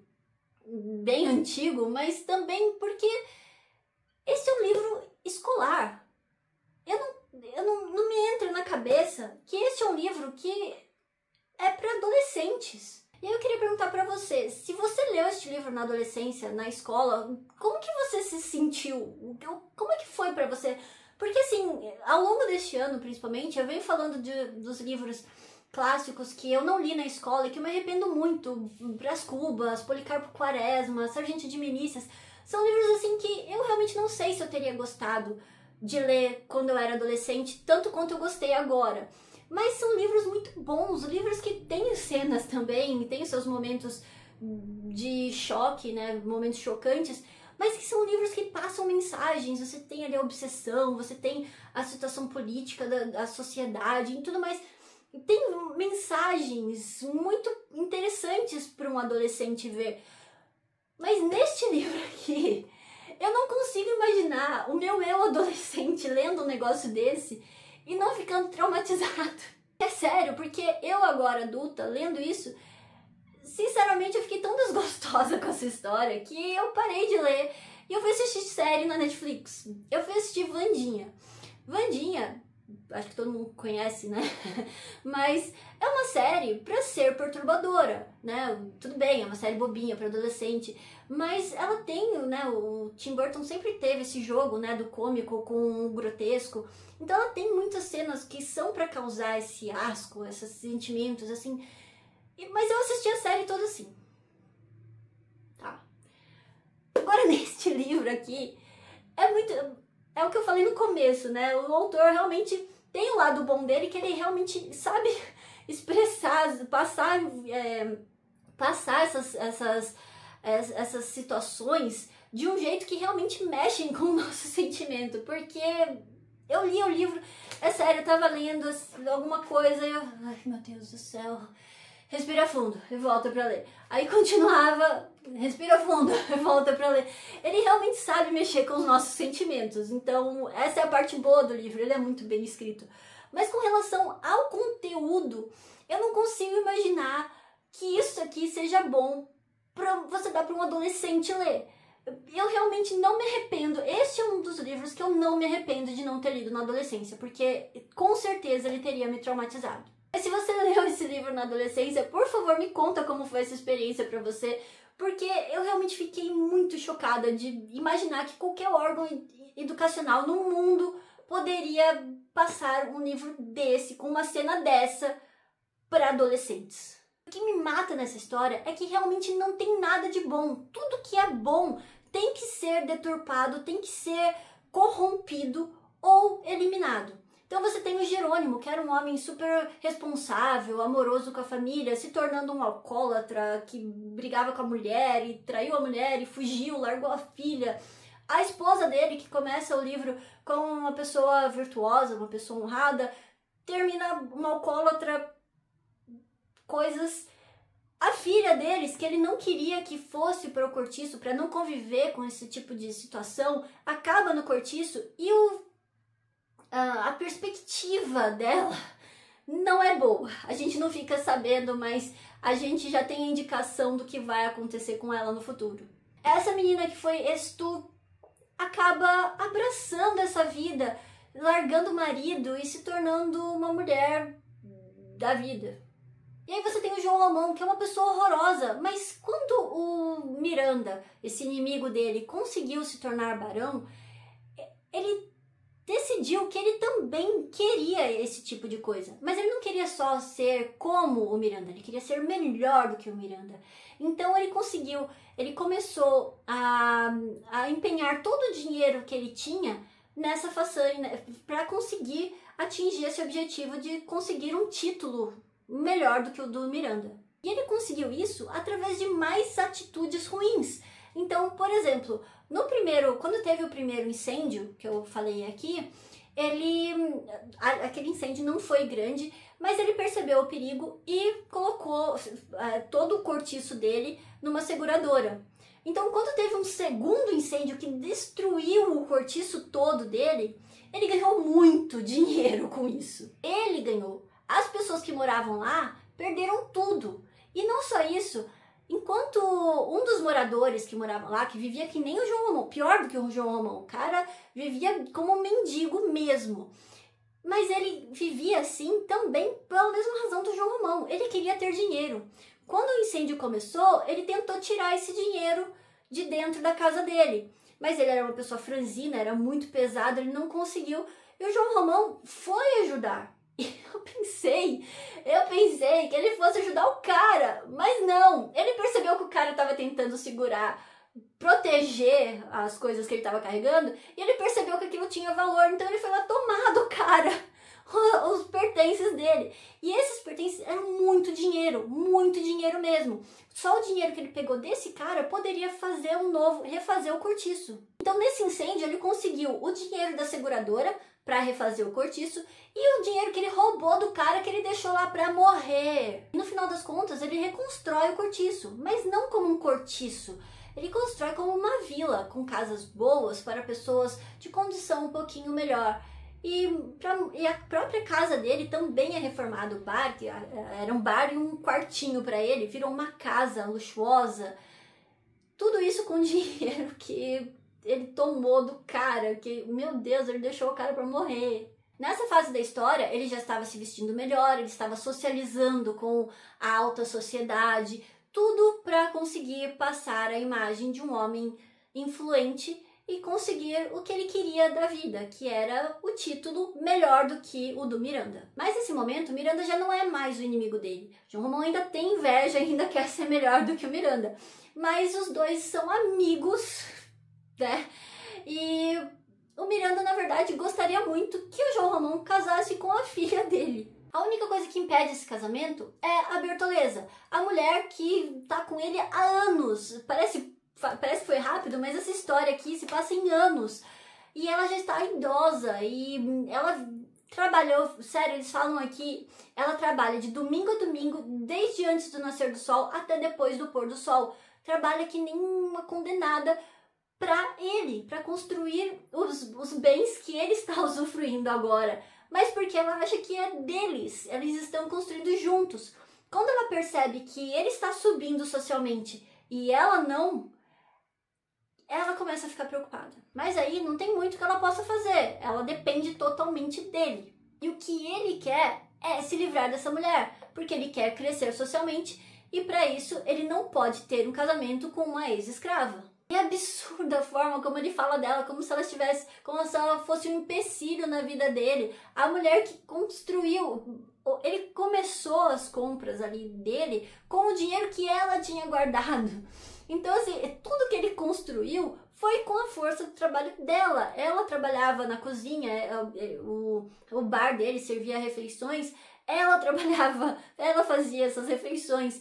bem antigo, mas também porque esse é um livro escolar. Não me entra na cabeça que esse é um livro que é para adolescentes. E aí eu queria perguntar pra você, se você leu este livro na adolescência, na escola, como que você se sentiu? Como é que foi pra você? Porque assim, ao longo deste ano, principalmente, eu venho falando dos livros clássicos que eu não li na escola e que eu me arrependo muito. Brás Cubas, Policarpo Quaresma, Sargento de Milícias. São livros assim que eu realmente não sei se eu teria gostado de ler quando eu era adolescente, tanto quanto eu gostei agora. Mas são livros muito bons, livros que têm cenas também, têm seus momentos de choque, né, momentos chocantes, mas que são livros que passam mensagens. Você tem ali a obsessão, você tem a situação política da sociedade e tudo mais. Tem mensagens muito interessantes para um adolescente ver. Mas neste livro aqui, eu não consigo imaginar o meu eu adolescente lendo um negócio desse e não ficando traumatizado. É sério, porque eu agora adulta, lendo isso, sinceramente eu fiquei tão desgostosa com essa história que eu parei de ler e eu fui assistir série na Netflix. Eu fui assistir Wandinha. Wandinha, acho que todo mundo conhece, né? Mas é uma série pra ser perturbadora, né? Tudo bem, é uma série bobinha pra adolescente, mas ela tem, né? O Tim Burton sempre teve esse jogo, né? Do cômico com o grotesco. Então ela tem muitas cenas que são pra causar esse asco, esses sentimentos, assim. Mas eu assisti a série toda assim. Tá. Agora neste livro aqui, é o que eu falei no começo, né? O autor realmente tem o lado bom dele, que ele realmente sabe expressar, passar essas situações de um jeito que realmente mexem com o nosso sentimento. Porque eu li o livro, é sério, eu tava lendo alguma coisa e eu... Ai, meu Deus do céu... Respira fundo e volta pra ler. Aí continuava, respira fundo e volta pra ler. Ele realmente sabe mexer com os nossos sentimentos. Então, essa é a parte boa do livro, ele é muito bem escrito. Mas com relação ao conteúdo, eu não consigo imaginar que isso aqui seja bom pra você dar pra um adolescente ler. Eu realmente não me arrependo. Este é um dos livros que eu não me arrependo de não ter lido na adolescência, porque com certeza ele teria me traumatizado. Mas se você leu esse livro na adolescência, por favor, me conta como foi essa experiência pra você, porque eu realmente fiquei muito chocada de imaginar que qualquer órgão educacional no mundo poderia passar um livro desse, com uma cena dessa, para adolescentes. O que me mata nessa história é que realmente não tem nada de bom. Tudo que é bom tem que ser deturpado, tem que ser corrompido ou eliminado. Então você tem o Jerônimo, que era um homem super responsável, amoroso com a família, se tornando um alcoólatra, que brigava com a mulher e traiu a mulher e fugiu, largou a filha. A esposa dele, que começa o livro como uma pessoa virtuosa, uma pessoa honrada, termina uma alcoólatra, coisas... A filha deles, que ele não queria que fosse para o cortiço, para não conviver com esse tipo de situação, acaba no cortiço e a perspectiva dela não é boa. A gente não fica sabendo, mas a gente já tem a indicação do que vai acontecer com ela no futuro. Essa menina que foi acaba abraçando essa vida, largando o marido e se tornando uma mulher da vida. E aí você tem o João Romão, que é uma pessoa horrorosa, mas quando o Miranda, esse inimigo dele, conseguiu se tornar barão, ele decidiu que ele também queria esse tipo de coisa. Mas ele não queria só ser como o Miranda, ele queria ser melhor do que o Miranda. Então ele começou a empenhar todo o dinheiro que ele tinha nessa façanha, para conseguir atingir esse objetivo de conseguir um título melhor do que o do Miranda. E ele conseguiu isso através de mais atitudes ruins. Então, por exemplo, quando teve o primeiro incêndio, que eu falei aqui, aquele incêndio não foi grande, mas ele percebeu o perigo e colocou todo o cortiço dele numa seguradora. Então, quando teve um segundo incêndio que destruiu o cortiço todo dele, ele ganhou muito dinheiro com isso. Ele ganhou. As pessoas que moravam lá perderam tudo. E não só isso, enquanto um dos moradores que moravam lá, que vivia que nem o João Romão, pior do que o João Romão, o cara vivia como um mendigo mesmo. Mas ele vivia assim também pela mesma razão do João Romão. Ele queria ter dinheiro. Quando o incêndio começou, ele tentou tirar esse dinheiro de dentro da casa dele. Mas ele era uma pessoa franzina, era muito pesado, ele não conseguiu. E o João Romão foi ajudar. E eu pensei que ele fosse ajudar o cara, mas não. Ele percebeu que o cara estava tentando segurar, proteger as coisas que ele estava carregando, e ele percebeu que aquilo tinha valor, então ele foi lá tomar do cara os pertences dele. E esses pertences eram muito dinheiro mesmo. Só o dinheiro que ele pegou desse cara poderia fazer refazer o cortiço. Então nesse incêndio ele conseguiu o dinheiro da seguradora para refazer o cortiço e o dinheiro que ele roubou do cara que ele deixou lá para morrer. E no final das contas ele reconstrói o cortiço, mas não como um cortiço. Ele constrói como uma vila, com casas boas para pessoas de condição um pouquinho melhor. E a própria casa dele também é reformada. O bar, que era um bar e um quartinho para ele, virou uma casa luxuosa. Tudo isso com dinheiro que ele tomou do cara, que, meu Deus, ele deixou o cara para morrer. Nessa fase da história, ele já estava se vestindo melhor, ele estava socializando com a alta sociedade, tudo para conseguir passar a imagem de um homem influente e conseguir o que ele queria da vida, que era o título melhor do que o do Miranda. Mas nesse momento, Miranda já não é mais o inimigo dele. João Romão ainda tem inveja, ainda quer ser melhor do que o Miranda. Mas os dois são amigos, né? E o Miranda, na verdade, gostaria muito que o João Romão casasse com a filha dele. A única coisa que impede esse casamento é a Bertoleza, a mulher que tá com ele há anos. Parece que foi rápido, mas essa história aqui se passa em anos. E ela já está idosa e ela trabalhou, sério, eles falam aqui, ela trabalha de domingo a domingo, desde antes do nascer do sol até depois do pôr do sol. Trabalha que nem uma condenada para ele, para construir os bens que ele está usufruindo agora. Mas porque ela acha que é deles, eles estão construindo juntos. Quando ela percebe que ele está subindo socialmente e ela não, ela começa a ficar preocupada. Mas aí não tem muito que ela possa fazer, ela depende totalmente dele. E o que ele quer é se livrar dessa mulher, porque ele quer crescer socialmente e para isso ele não pode ter um casamento com uma ex-escrava. É absurda a forma como ele fala dela, como se ela fosse um empecilho na vida dele. A mulher que construiu, ele começou as compras ali dele com o dinheiro que ela tinha guardado. Então, assim, tudo que ele construiu foi com a força do trabalho dela. Ela trabalhava na cozinha, o bar dele servia refeições, ela trabalhava, ela fazia essas refeições.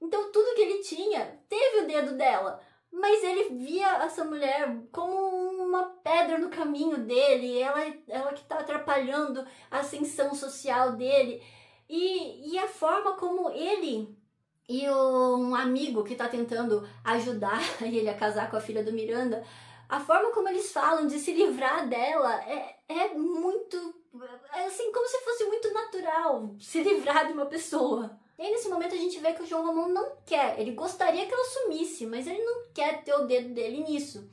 Então, tudo que ele tinha teve o dedo dela. Mas ele via essa mulher como uma pedra no caminho dele, ela que está atrapalhando a ascensão social dele. E a forma como ele e um amigo que está tentando ajudar ele a casar com a filha do Miranda, a forma como eles falam de se livrar dela é muito, assim, como se fosse muito natural se livrar de uma pessoa. E aí nesse momento a gente vê que o João Romão não quer, ele gostaria que ela sumisse, mas ele não quer ter o dedo dele nisso.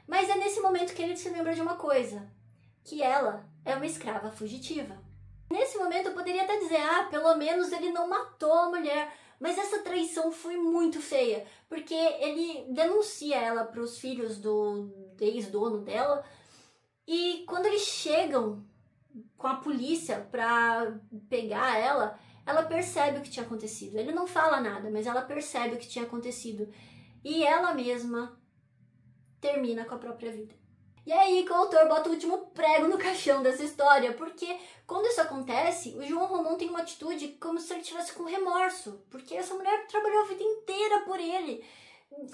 Mas é nesse momento que ele se lembra de uma coisa, que ela é uma escrava fugitiva. Nesse momento eu poderia até dizer, pelo menos ele não matou a mulher, mas essa traição foi muito feia, porque ele denuncia ela para os filhos do ex-dono dela, e quando eles chegam com a polícia para pegar ela percebe o que tinha acontecido. Ele não fala nada, mas ela percebe o que tinha acontecido. E ela mesma termina com a própria vida. E é aí que o autor bota o último prego no caixão dessa história, porque quando isso acontece, o João Romão tem uma atitude como se ele estivesse com remorso, porque essa mulher trabalhou a vida inteira por ele.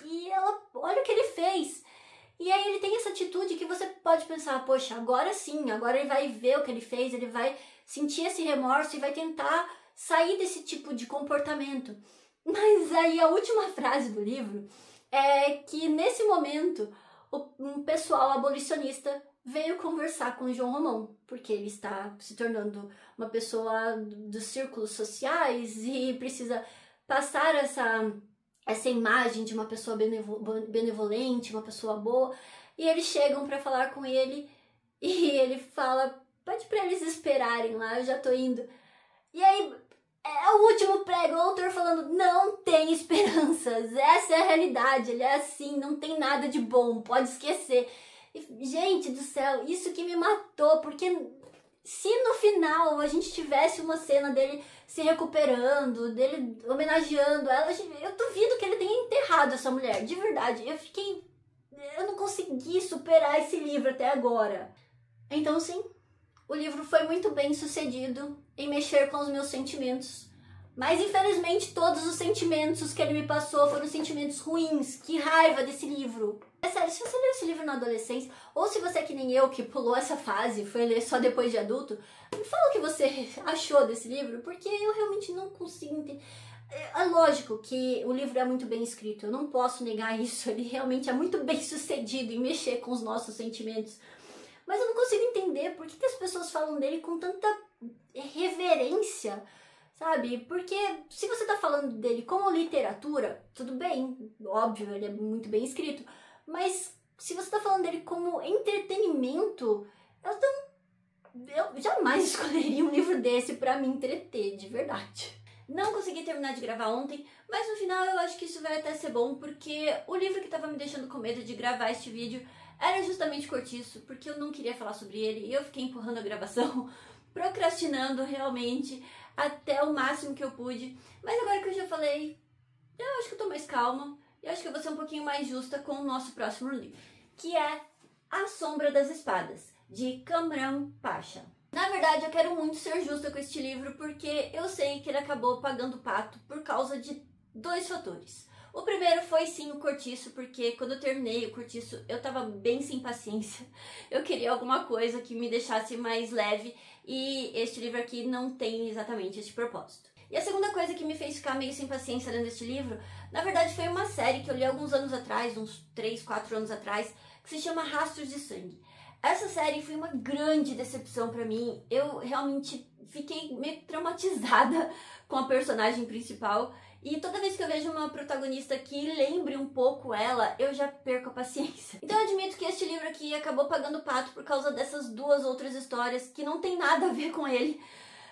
E ela, olha o que ele fez. E aí ele tem essa atitude que você pode pensar, poxa, agora sim, agora ele vai ver o que ele fez, ele vai sentir esse remorso e vai tentar sair desse tipo de comportamento. Mas aí a última frase do livro é que nesse momento um pessoal abolicionista veio conversar com o João Romão, porque ele está se tornando uma pessoa dos círculos sociais e precisa passar essa imagem de uma pessoa benevolente, uma pessoa boa, e eles chegam para falar com ele e ele fala, pede para eles esperarem lá, eu já tô indo. E aí é o último prego, o autor falando, não tem esperanças, essa é a realidade, ele é assim, não tem nada de bom, pode esquecer. E, gente do céu, isso que me matou, porque se no final a gente tivesse uma cena dele se recuperando, dele homenageando ela, eu duvido que ele tenha enterrado essa mulher, de verdade. Eu não consegui superar esse livro até agora. Então sim, O livro foi muito bem sucedido em mexer com os meus sentimentos. Mas infelizmente todos os sentimentos que ele me passou foram sentimentos ruins. Que raiva desse livro. É sério, se você leu esse livro na adolescência, ou se você é que nem eu, que pulou essa fase e foi ler só depois de adulto, me fala o que você achou desse livro, porque eu realmente não consigo entender. É lógico que o livro é muito bem escrito, eu não posso negar isso, ele realmente é muito bem sucedido em mexer com os nossos sentimentos. Mas eu não consigo entender por que as pessoas falam dele com tanta reverência, sabe? Porque se você tá falando dele como literatura, tudo bem, óbvio, ele é muito bem escrito. Mas se você tá falando dele como entretenimento, eu jamais escolheria um livro desse pra me entreter, de verdade. Não consegui terminar de gravar ontem, mas no final eu acho que isso vai até ser bom, porque o livro que tava me deixando com medo de gravar este vídeo era justamente Cortiço, porque eu não queria falar sobre ele e eu fiquei empurrando a gravação, procrastinando realmente até o máximo que eu pude. Mas agora que eu já falei, eu acho que eu tô mais calma. Eu acho que eu vou ser um pouquinho mais justa com o nosso próximo livro, que é A Sombra das Espadas, de Kamran Pasha. Na verdade, eu quero muito ser justa com este livro, porque eu sei que ele acabou pagando pato por causa de dois fatores. O primeiro foi sim o Cortiço, porque quando eu terminei o Cortiço, eu tava bem sem paciência. Eu queria alguma coisa que me deixasse mais leve, e este livro aqui não tem exatamente esse propósito. E a segunda coisa que me fez ficar meio sem paciência lendo este livro, na verdade foi uma série que eu li alguns anos atrás, uns 3, 4 anos atrás, que se chama Rastros de Sangue. Essa série foi uma grande decepção pra mim, eu realmente fiquei meio traumatizada com a personagem principal, e toda vez que eu vejo uma protagonista que lembre um pouco ela, eu já perco a paciência. Então eu admito que este livro aqui acabou pagando pato por causa dessas duas outras histórias que não tem nada a ver com ele,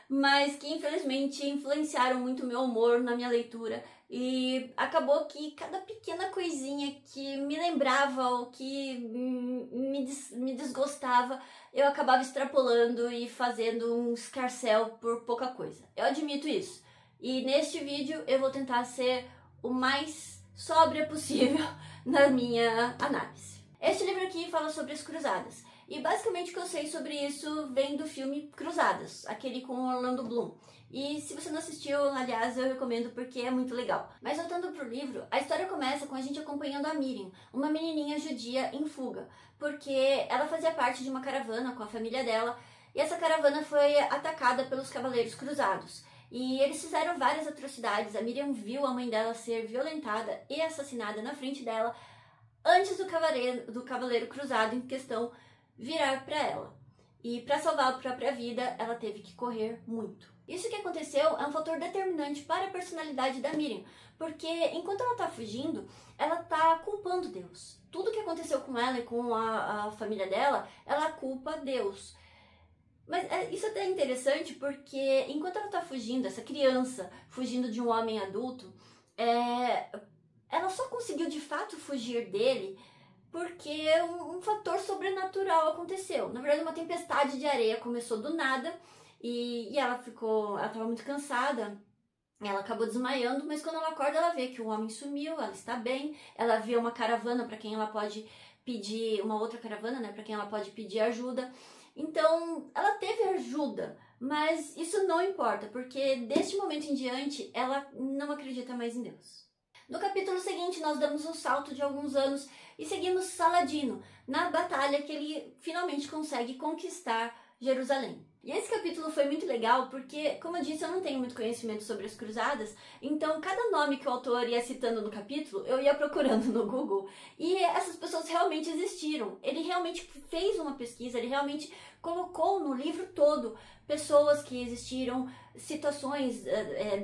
mas que infelizmente influenciaram muito o meu humor na minha leitura, e acabou que cada pequena coisinha que me lembrava ou que me desgostava, eu acabava extrapolando e fazendo um escarcéu por pouca coisa. Eu admito isso. E neste vídeo eu vou tentar ser o mais sóbria possível na minha análise. Este livro aqui fala sobre as cruzadas. E basicamente o que eu sei sobre isso vem do filme Cruzadas, aquele com Orlando Bloom. E se você não assistiu, aliás, eu recomendo porque é muito legal. Mas voltando pro livro, a história começa com a gente acompanhando a Miriam, uma menininha judia em fuga, porque ela fazia parte de uma caravana com a família dela, e essa caravana foi atacada pelos Cavaleiros Cruzados. E eles fizeram várias atrocidades. A Miriam viu a mãe dela ser violentada e assassinada na frente dela antes do Cavaleiro Cruzado em questão virar para ela. E para salvar a própria vida, ela teve que correr muito. Isso que aconteceu é um fator determinante para a personalidade da Miriam, porque enquanto ela tá fugindo, ela tá culpando Deus. Tudo que aconteceu com ela e com a família dela, ela culpa Deus. Mas isso até é interessante porque enquanto ela tá fugindo, essa criança fugindo de um homem adulto, ela só conseguiu de fato fugir dele porque um fator sobrenatural aconteceu. Na verdade, uma tempestade de areia começou do nada e ela estava muito cansada, ela acabou desmaiando, mas quando ela acorda ela vê que o homem sumiu, ela está bem, ela vê uma caravana para quem ela pode pedir, uma outra caravana, né, para quem ela pode pedir ajuda. Então, ela teve ajuda, mas isso não importa, porque deste momento em diante ela não acredita mais em Deus. No capítulo seguinte, nós damos um salto de alguns anos e seguimos Saladino na batalha que ele finalmente consegue conquistar Jerusalém. E esse capítulo foi muito legal porque, como eu disse, eu não tenho muito conhecimento sobre as cruzadas, então cada nome que o autor ia citando no capítulo, eu ia procurando no Google, e essas pessoas realmente existiram. Ele realmente fez uma pesquisa, ele realmente colocou no livro todo pessoas que existiram, situações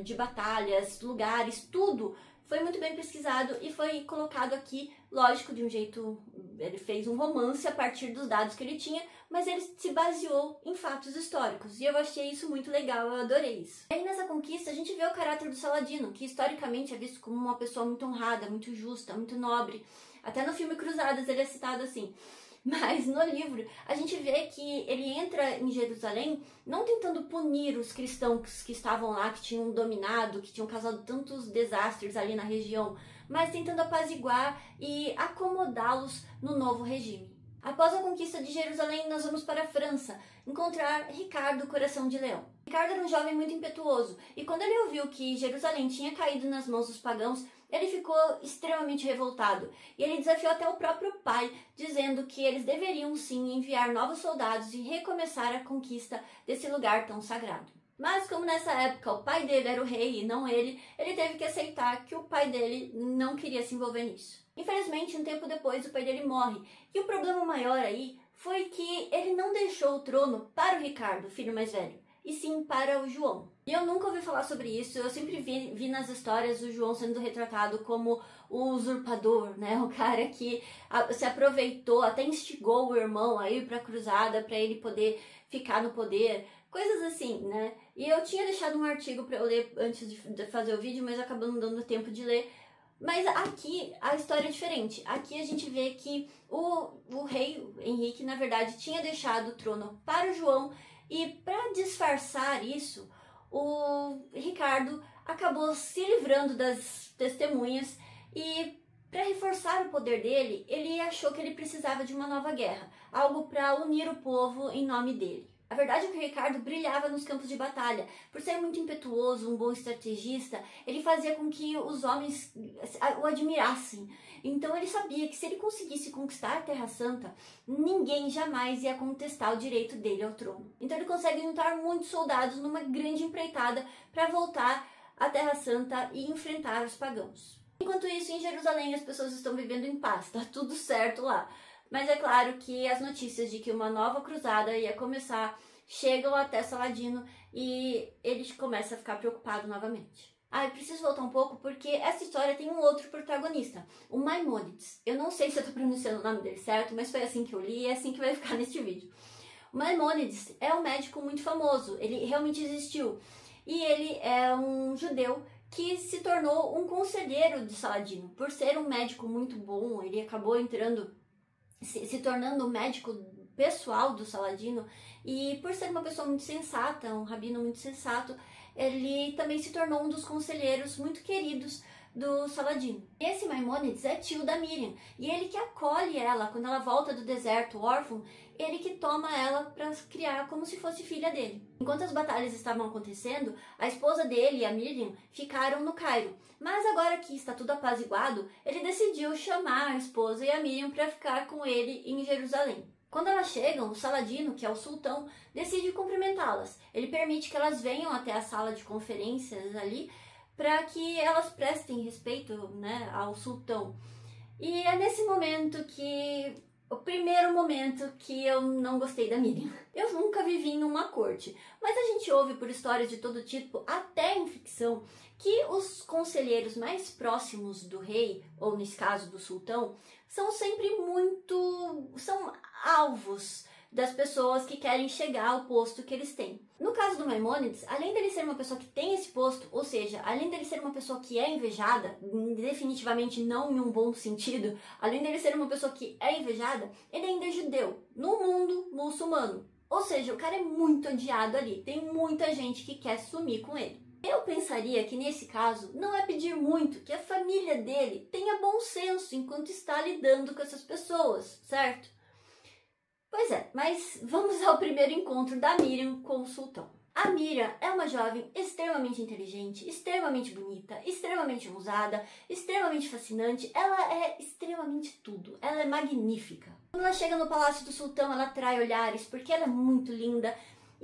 de batalhas, lugares, tudo. Foi muito bem pesquisado e foi colocado aqui, lógico, de um jeito... Ele fez um romance a partir dos dados que ele tinha, mas ele se baseou em fatos históricos. E eu achei isso muito legal, eu adorei isso. E aí nessa conquista a gente vê o caráter do Saladino, que historicamente é visto como uma pessoa muito honrada, muito justa, muito nobre. Até no filme Cruzadas ele é citado assim. Mas no livro a gente vê que ele entra em Jerusalém não tentando punir os cristãos que estavam lá, que tinham dominado, que tinham causado tantos desastres ali na região, mas tentando apaziguar e acomodá-los no novo regime. Após a conquista de Jerusalém, nós vamos para a França, encontrar Ricardo Coração de Leão. Ricardo era um jovem muito impetuoso, e quando ele ouviu que Jerusalém tinha caído nas mãos dos pagãos, ele ficou extremamente revoltado, e ele desafiou até o próprio pai, dizendo que eles deveriam sim enviar novos soldados e recomeçar a conquista desse lugar tão sagrado. Mas como nessa época o pai dele era o rei e não ele teve que aceitar que o pai dele não queria se envolver nisso. Infelizmente, um tempo depois, o pai dele morre. E o problema maior aí foi que ele não deixou o trono para o Ricardo, filho mais velho, e sim para o João. E eu nunca ouvi falar sobre isso, eu sempre vi nas histórias o João sendo retratado como o usurpador, né? O cara que se aproveitou, até instigou o irmão a ir para a cruzada para ele poder ficar no poder. Coisas assim, né? E eu tinha deixado um artigo para eu ler antes de fazer o vídeo, mas acabou não dando tempo de ler. Mas aqui a história é diferente. Aqui a gente vê que o rei Henrique, na verdade, tinha deixado o trono para o João. E para disfarçar isso, o Ricardo acabou se livrando das testemunhas. E para reforçar o poder dele, ele achou que ele precisava de uma nova guerra. Algo para unir o povo em nome dele. A verdade é que o Ricardo brilhava nos campos de batalha. Por ser muito impetuoso, um bom estrategista, ele fazia com que os homens o admirassem. Então ele sabia que se ele conseguisse conquistar a Terra Santa, ninguém jamais ia contestar o direito dele ao trono. Então ele consegue juntar muitos soldados numa grande empreitada para voltar à Terra Santa e enfrentar os pagãos. Enquanto isso, em Jerusalém, as pessoas estão vivendo em paz, tá tudo certo lá. Mas é claro que as notícias de que uma nova cruzada ia começar chegam até Saladino e ele começa a ficar preocupado novamente. Eu preciso voltar um pouco porque essa história tem um outro protagonista, o Maimônides. Eu não sei se eu estou pronunciando o nome dele certo, mas foi assim que eu li e é assim que vai ficar neste vídeo. O Maimônides é um médico muito famoso, ele realmente existiu. E ele é um judeu que se tornou um conselheiro de Saladino. Por ser um médico muito bom, ele acabou se tornando o médico pessoal do Saladino, e por ser uma pessoa muito sensata, um rabino muito sensato, ele também se tornou um dos conselheiros muito queridos do Saladino. Esse Maimônides é tio da Miriam, e ele que acolhe ela quando ela volta do deserto órfã, ele que toma ela para criar como se fosse filha dele. Enquanto as batalhas estavam acontecendo, a esposa dele e a Miriam ficaram no Cairo. Mas agora que está tudo apaziguado, ele decidiu chamar a esposa e a Miriam para ficar com ele em Jerusalém. Quando elas chegam, o Saladino, que é o sultão, decide cumprimentá-las. Ele permite que elas venham até a sala de conferências ali para que elas prestem respeito, né, ao sultão. E é nesse momento que... o primeiro momento que eu não gostei da Miriam. Eu nunca vivi em uma corte, mas a gente ouve por histórias de todo tipo, até em ficção, que os conselheiros mais próximos do rei, ou nesse caso do sultão, são sempre são alvos das pessoas que querem chegar ao posto que eles têm. No caso do Maimônides, além dele ser uma pessoa que tem esse posto, ou seja, além dele ser uma pessoa que é invejada, definitivamente não em um bom sentido, além dele ser uma pessoa que é invejada, ele ainda é judeu, no mundo muçulmano. Ou seja, o cara é muito odiado ali, tem muita gente que quer sumir com ele. Eu pensaria que nesse caso não é pedir muito que a família dele tenha bom senso enquanto está lidando com essas pessoas, certo? Pois é, mas vamos ao primeiro encontro da Miriam com o sultão. A Miriam é uma jovem extremamente inteligente, extremamente bonita, extremamente ousada, extremamente fascinante. Ela é extremamente tudo. Ela é magnífica. Quando ela chega no palácio do sultão, ela atrai olhares porque ela é muito linda.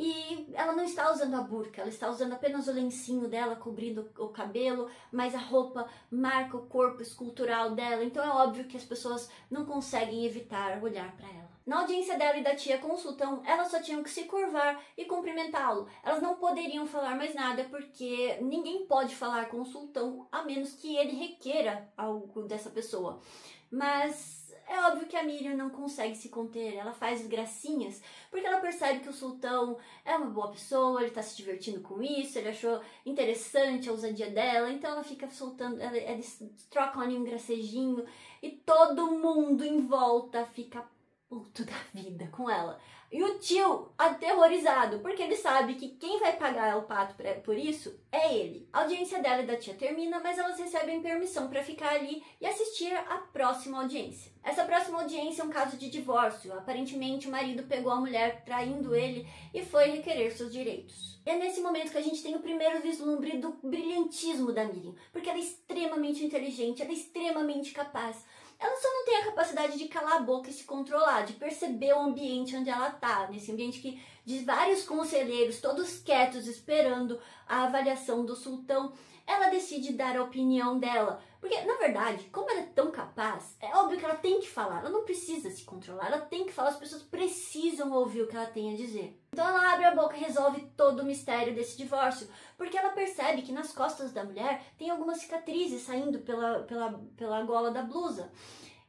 E ela não está usando a burca, ela está usando apenas o lencinho dela cobrindo o cabelo, mas a roupa marca o corpo escultural dela, então é óbvio que as pessoas não conseguem evitar olhar para ela. Na audiência dela e da tia com o sultão, elas só tinham que se curvar e cumprimentá-lo. Elas não poderiam falar mais nada porque ninguém pode falar com o sultão a menos que ele requeira algo dessa pessoa. Mas é óbvio que a Miriam não consegue se conter, ela faz gracinhas, porque ela percebe que o sultão é uma boa pessoa, ele tá se divertindo com isso, ele achou interessante a ousadia dela, então ela fica soltando, eles trocam ali um gracejinho, e todo mundo em volta fica puto da vida com ela. E o tio aterrorizado, porque ele sabe que quem vai pagar o pato por isso é ele. A audiência dela e da tia termina, mas elas recebem permissão para ficar ali e assistir a próxima audiência. Essa próxima audiência é um caso de divórcio. Aparentemente o marido pegou a mulher traindo ele e foi requerer seus direitos. E é nesse momento que a gente tem o primeiro vislumbre do brilhantismo da Miriam, porque ela é extremamente inteligente, ela é extremamente capaz. Ela só não tem a capacidade de calar a boca e se controlar, de perceber o ambiente onde ela tá, nesse ambiente que de vários conselheiros, todos quietos, esperando a avaliação do sultão. Ela decide dar a opinião dela, porque na verdade, como ela é tão capaz, é óbvio que ela tem que falar, ela não precisa se controlar, ela tem que falar, as pessoas precisam ouvir o que ela tem a dizer. Então ela abre a boca e resolve todo o mistério desse divórcio, porque ela percebe que nas costas da mulher tem algumas cicatrizes saindo pela gola da blusa.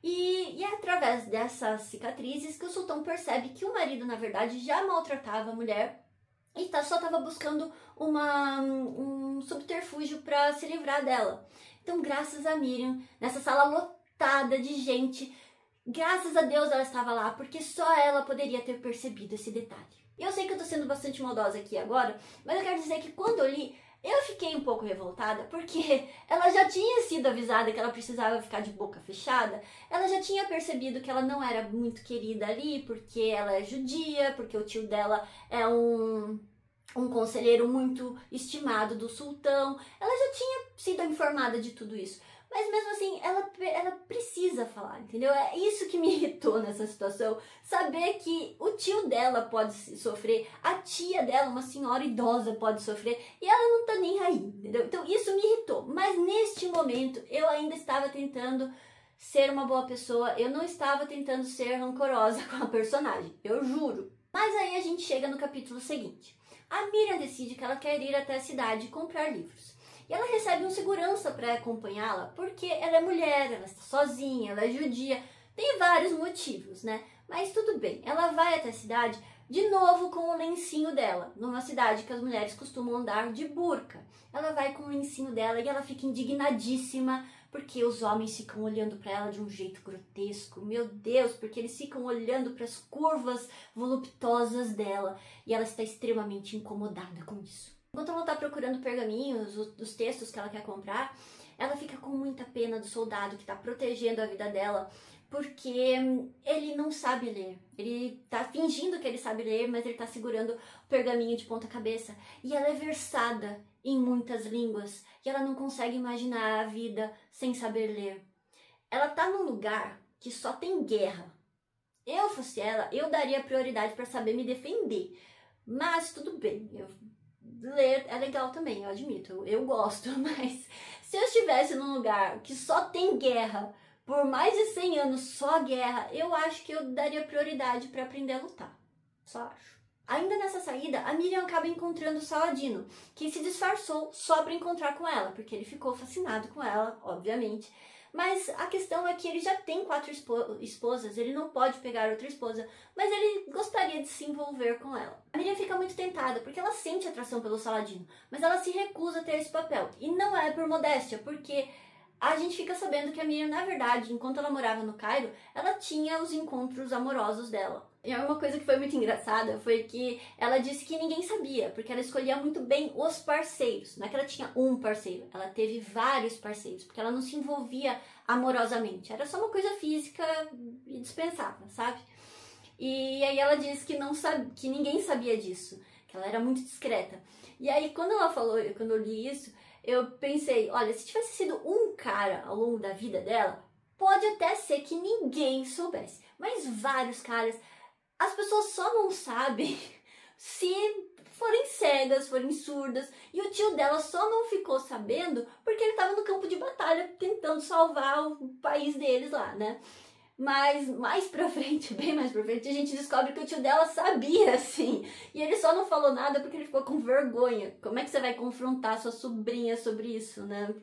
E é através dessas cicatrizes que o sultão percebe que o marido, na verdade, já maltratava a mulher e só estava buscando um subterfúgio para se livrar dela. Então, graças a Miriam, nessa sala lotada de gente, graças a Deus ela estava lá, porque só ela poderia ter percebido esse detalhe. Eu sei que eu tô sendo bastante maldosa aqui agora, mas eu quero dizer que quando eu li, eu fiquei um pouco revoltada, porque ela já tinha sido avisada que ela precisava ficar de boca fechada, ela já tinha percebido que ela não era muito querida ali, porque ela é judia, porque o tio dela é um conselheiro muito estimado do sultão, ela já tinha sido informada de tudo isso. Mas mesmo assim, ela precisa falar, entendeu? É isso que me irritou nessa situação. Saber que o tio dela pode sofrer, a tia dela, uma senhora idosa, pode sofrer, e ela não tá nem aí, entendeu? Então isso me irritou. Mas neste momento, eu ainda estava tentando ser uma boa pessoa, eu não estava tentando ser rancorosa com a personagem, eu juro. Mas aí a gente chega no capítulo seguinte. A Miriam decide que ela quer ir até a cidade comprar livros. E ela recebe um segurança para acompanhá-la, porque ela é mulher, ela está sozinha, ela é judia, tem vários motivos, né? Mas tudo bem, ela vai até a cidade de novo com o lencinho dela, numa cidade que as mulheres costumam andar de burca. Ela vai com o lencinho dela e ela fica indignadíssima, porque os homens ficam olhando para ela de um jeito grotesco. Meu Deus, porque eles ficam olhando para as curvas voluptuosas dela e ela está extremamente incomodada com isso. Enquanto ela está procurando pergaminhos, os textos que ela quer comprar, ela fica com muita pena do soldado que está protegendo a vida dela, porque ele não sabe ler. Ele está fingindo que ele sabe ler, mas ele está segurando o pergaminho de ponta cabeça. E ela é versada em muitas línguas, e ela não consegue imaginar a vida sem saber ler. Ela está num lugar que só tem guerra. Eu fosse ela, eu daria prioridade para saber me defender. Mas tudo bem, ler é legal também, eu admito, eu gosto, mas se eu estivesse num lugar que só tem guerra, por mais de 100 anos só guerra, eu acho que eu daria prioridade para aprender a lutar, só acho. Ainda nessa saída, a Miriam acaba encontrando o Saladino, que se disfarçou só para encontrar com ela, porque ele ficou fascinado com ela, obviamente. Mas a questão é que ele já tem 4 esposas, ele não pode pegar outra esposa, mas ele gostaria de se envolver com ela. A Miriam fica muito tentada, porque ela sente atração pelo Saladino, mas ela se recusa a ter esse papel. E não é por modéstia, porque a gente fica sabendo que a Miriam, na verdade, enquanto ela morava no Cairo, ela tinha os encontros amorosos dela. E uma coisa que foi muito engraçada foi que ela disse que ninguém sabia, porque ela escolhia muito bem os parceiros. Não é que ela tinha um parceiro, ela teve vários parceiros, porque ela não se envolvia amorosamente. Era só uma coisa física e dispensável, sabe? E aí ela disse que que ninguém sabia disso, que ela era muito discreta. E aí quando ela falou, quando eu li isso, eu pensei, olha, se tivesse sido um cara ao longo da vida dela, pode até ser que ninguém soubesse, mas vários caras. As pessoas só não sabem se forem cegas, forem surdas. E o tio dela só não ficou sabendo porque ele estava no campo de batalha tentando salvar o país deles lá, né? Mas mais pra frente, bem mais pra frente, a gente descobre que o tio dela sabia, assim. E ele só não falou nada porque ele ficou com vergonha. Como é que você vai confrontar sua sobrinha sobre isso, né?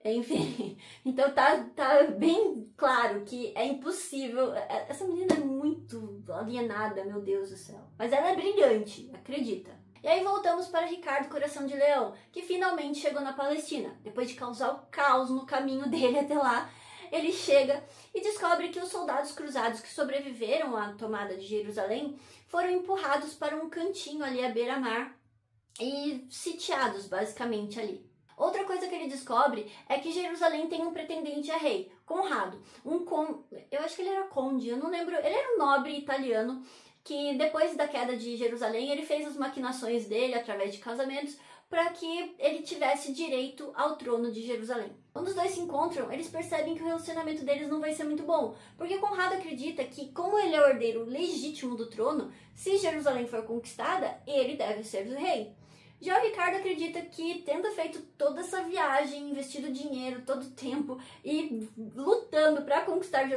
Enfim, então tá bem claro que é impossível. Essa menina é muito alienada, meu Deus do céu. Mas ela é brilhante, acredita. E aí voltamos para Ricardo Coração de Leão, que finalmente chegou na Palestina. Depois de causar o caos no caminho dele até lá, ele chega e descobre que os soldados cruzados que sobreviveram à tomada de Jerusalém foram empurrados para um cantinho ali à beira-mar e sitiados basicamente ali. Outra coisa que ele descobre é que Jerusalém tem um pretendente a rei, Conrado. Eu acho que ele era conde, eu não lembro. Ele era um nobre italiano que depois da queda de Jerusalém ele fez as maquinações dele através de casamentos para que ele tivesse direito ao trono de Jerusalém. Quando os dois se encontram, eles percebem que o relacionamento deles não vai ser muito bom, porque Conrado acredita que, como ele é o herdeiro legítimo do trono, se Jerusalém for conquistada, ele deve ser o rei. Já o Ricardo acredita que, tendo feito toda essa viagem, investido dinheiro, todo o tempo e lutando para conquistar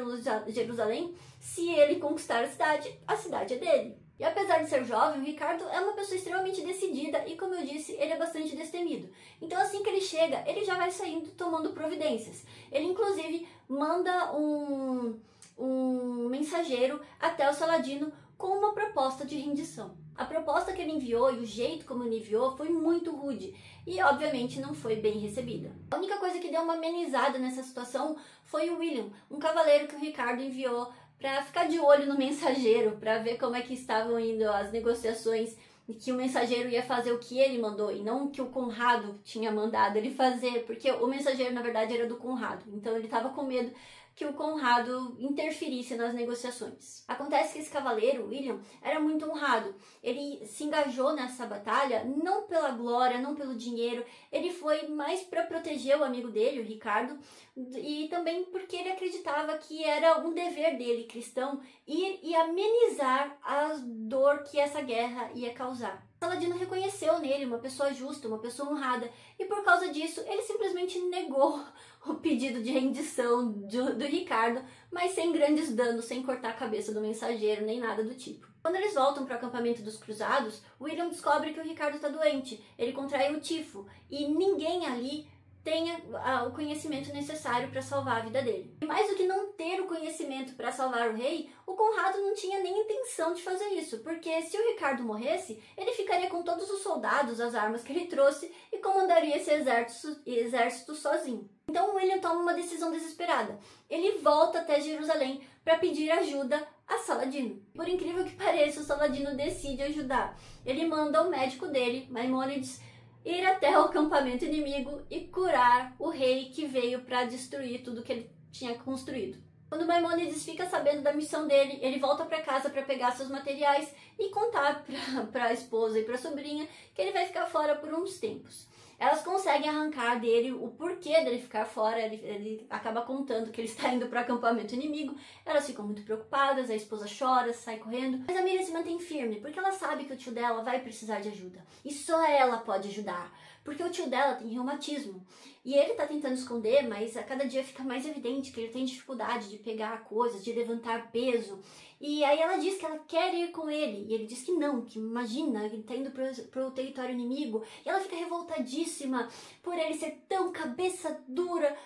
Jerusalém, se ele conquistar a cidade é dele. E apesar de ser jovem, o Ricardo é uma pessoa extremamente decidida e, como eu disse, ele é bastante destemido. Então, assim que ele chega, ele já vai saindo tomando providências. Ele, inclusive, manda um mensageiro até o Saladino com uma proposta de rendição. A proposta que ele enviou e o jeito como ele enviou foi muito rude e, obviamente, não foi bem recebida. A única coisa que deu uma amenizada nessa situação foi o William, um cavaleiro que o Ricardo enviou para ficar de olho no mensageiro, para ver como é que estavam indo as negociações e que o mensageiro ia fazer o que ele mandou e não o que o Conrado tinha mandado ele fazer, porque o mensageiro, na verdade, era do Conrado, então ele estava com medo que o Conrado interferisse nas negociações. Acontece que esse cavaleiro, William, era muito honrado. Ele se engajou nessa batalha não pela glória, não pelo dinheiro, ele foi mais para proteger o amigo dele, o Ricardo, e também porque ele acreditava que era um dever dele, cristão, ir e amenizar a dor que essa guerra ia causar. Saladino reconheceu nele uma pessoa justa, uma pessoa honrada, e por causa disso ele simplesmente negou o pedido de rendição do Ricardo, mas sem grandes danos, sem cortar a cabeça do mensageiro, nem nada do tipo. Quando eles voltam para o acampamento dos cruzados, William descobre que o Ricardo está doente, ele contraiu o tifo, e ninguém ali tenha o conhecimento necessário para salvar a vida dele. E mais do que não ter o conhecimento para salvar o rei, o Conrado não tinha nem intenção de fazer isso, porque se o Ricardo morresse, ele ficaria com todos os soldados, as armas que ele trouxe e comandaria esse exército sozinho. Então William toma uma decisão desesperada. Ele volta até Jerusalém para pedir ajuda a Saladino. Por incrível que pareça, o Saladino decide ajudar. Ele manda o médico dele, Maimônides, ir até o acampamento inimigo e curar o rei que veio para destruir tudo que ele tinha construído. Quando Maimônides fica sabendo da missão dele, ele volta para casa para pegar seus materiais e contar para a esposa e para a sobrinha que ele vai ficar fora por uns tempos. Elas conseguem arrancar dele o porquê dele ficar fora, ele acaba contando que ele está indo para o acampamento inimigo. Elas ficam muito preocupadas, a esposa chora, sai correndo. Mas a Miriam se mantém firme, porque ela sabe que o tio dela vai precisar de ajuda. E só ela pode ajudar, porque o tio dela tem reumatismo. E ele está tentando esconder, mas a cada dia fica mais evidente que ele tem dificuldade de pegar coisas, de levantar peso. E aí ela diz que ela quer ir com ele, e ele diz que não, que imagina, ele tá indo pro território inimigo, e ela fica revoltadíssima por ele ser tão cabeça dura.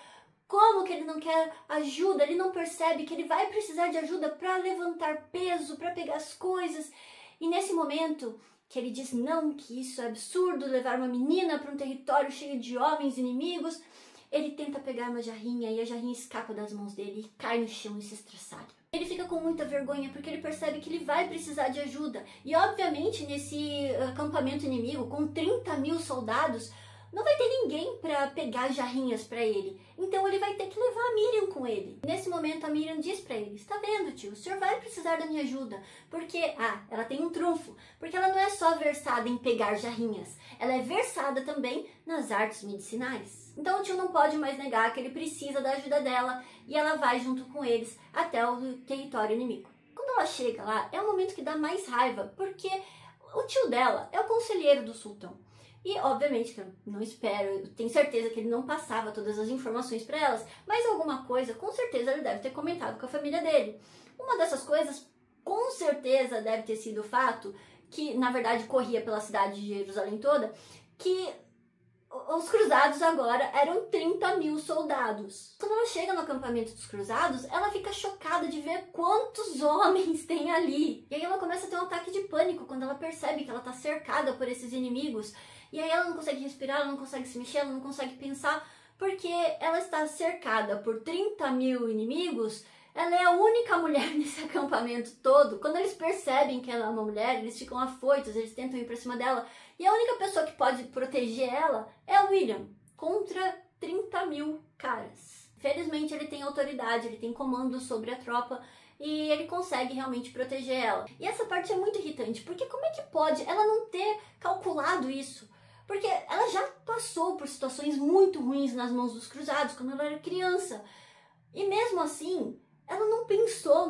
Como que ele não quer ajuda? Ele não percebe que ele vai precisar de ajuda para levantar peso, para pegar as coisas. E nesse momento que ele diz não, que isso é absurdo, levar uma menina para um território cheio de homens inimigos, ele tenta pegar uma jarrinha e a jarrinha escapa das mãos dele e cai no chão e se estressado. Ele fica com muita vergonha porque ele percebe que ele vai precisar de ajuda. E obviamente nesse acampamento inimigo, com 30.000 soldados, não vai ter ninguém para pegar jarrinhas para ele. Então ele vai ter que levar a Miriam com ele. Nesse momento a Miriam diz para ele: está vendo, tio, o senhor vai precisar da minha ajuda. Porque, ela tem um trunfo. Porque ela não é só versada em pegar jarrinhas. Ela é versada também nas artes medicinais. Então o tio não pode mais negar que ele precisa da ajuda dela. E ela vai junto com eles até o território inimigo. Quando ela chega lá, é o momento que dá mais raiva. Porque o tio dela é o conselheiro do sultão. E, obviamente, que eu não espero, eu tenho certeza que ele não passava todas as informações para elas, mas alguma coisa, com certeza, ele deve ter comentado com a família dele. Uma dessas coisas, com certeza, deve ter sido o fato que, na verdade, corria pela cidade de Jerusalém toda, que os cruzados agora eram 30.000 soldados. Quando ela chega no acampamento dos cruzados, ela fica chocada de ver quantos homens tem ali. E aí ela começa a ter um ataque de pânico quando ela percebe que ela está cercada por esses inimigos. E aí ela não consegue respirar, ela não consegue se mexer, ela não consegue pensar, porque ela está cercada por 30 mil inimigos. Ela é a única mulher nesse acampamento todo. Quando eles percebem que ela é uma mulher, eles ficam afoitos, eles tentam ir pra cima dela. E a única pessoa que pode proteger ela é o William, contra 30 mil caras. Felizmente ele tem autoridade, ele tem comando sobre a tropa e ele consegue realmente proteger ela. E essa parte é muito irritante, porque como é que pode ela não ter calculado isso? Porque ela já passou por situações muito ruins nas mãos dos cruzados quando ela era criança. E mesmo assim, ela não pensou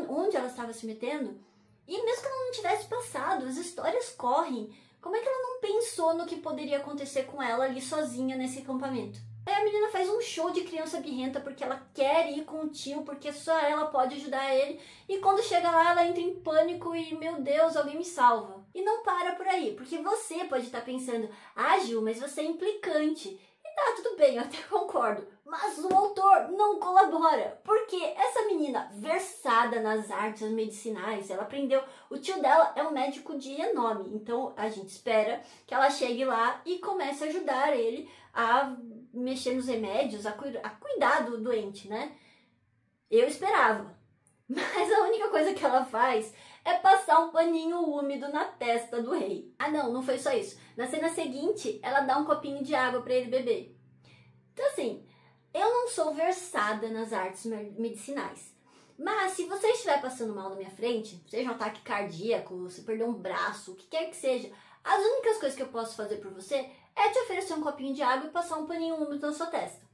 onde ela estava se metendo. E mesmo que ela não tivesse passado, as histórias correm. Como é que ela não pensou no que poderia acontecer com ela ali sozinha nesse acampamento? Aí a menina faz um show de criança birrenta porque ela quer ir com o tio, porque só ela pode ajudar ele. E quando chega lá, ela entra em pânico e, meu Deus, alguém me salva. E não para por aí, porque você pode estar pensando, ah, Gil, mas você é implicante. E tá, tudo bem, eu até concordo. Mas o autor não colabora, porque essa menina versada nas artes medicinais, ela aprendeu, o tio dela é um médico de renome, então a gente espera que ela chegue lá e comece a ajudar ele a mexer nos remédios, a cuidar do doente, né? Eu esperava, mas a única coisa que ela faz é passar um paninho úmido na testa do rei. Ah não, não foi só isso. Na cena seguinte, ela dá um copinho de água para ele beber. Então assim, eu não sou versada nas artes medicinais, mas se você estiver passando mal na minha frente, seja um ataque cardíaco, você perdeu um braço, o que quer que seja, as únicas coisas que eu posso fazer por você é te oferecer um copinho de água e passar um paninho úmido na sua testa.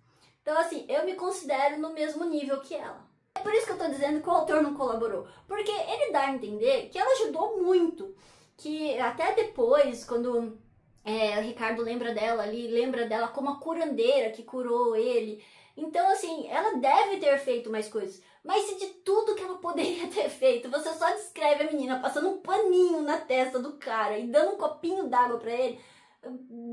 Então assim, eu me considero no mesmo nível que ela. É por isso que eu tô dizendo que o autor não colaborou, porque ele dá a entender que ela ajudou muito, que até depois, quando o Ricardo lembra dela ali, lembra dela como a curandeira que curou ele. Então, assim, ela deve ter feito mais coisas. Mas se de tudo que ela poderia ter feito, você só descreve a menina passando um paninho na testa do cara e dando um copinho d'água pra ele,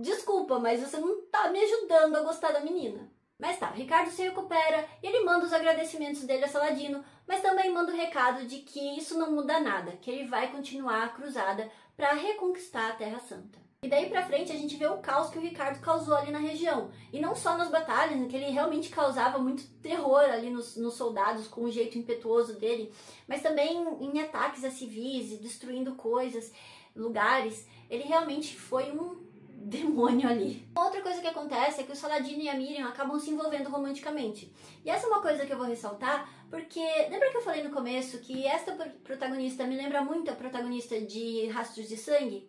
desculpa, mas você não tá me ajudando a gostar da menina. Mas tá, o Ricardo se recupera e ele manda os agradecimentos dele a Saladino, mas também manda o recado de que isso não muda nada, que ele vai continuar a cruzada para reconquistar a Terra Santa. E daí pra frente a gente vê o caos que o Ricardo causou ali na região. E não só nas batalhas, que ele realmente causava muito terror ali nos soldados com o jeito impetuoso dele, mas também em ataques a civis e destruindo coisas, lugares. Ele realmente foi um demônio ali. Outra coisa que acontece é que o Saladino e a Miriam acabam se envolvendo romanticamente. E essa é uma coisa que eu vou ressaltar, porque lembra que eu falei no começo que esta protagonista me lembra muito a protagonista de Rastros de Sangue?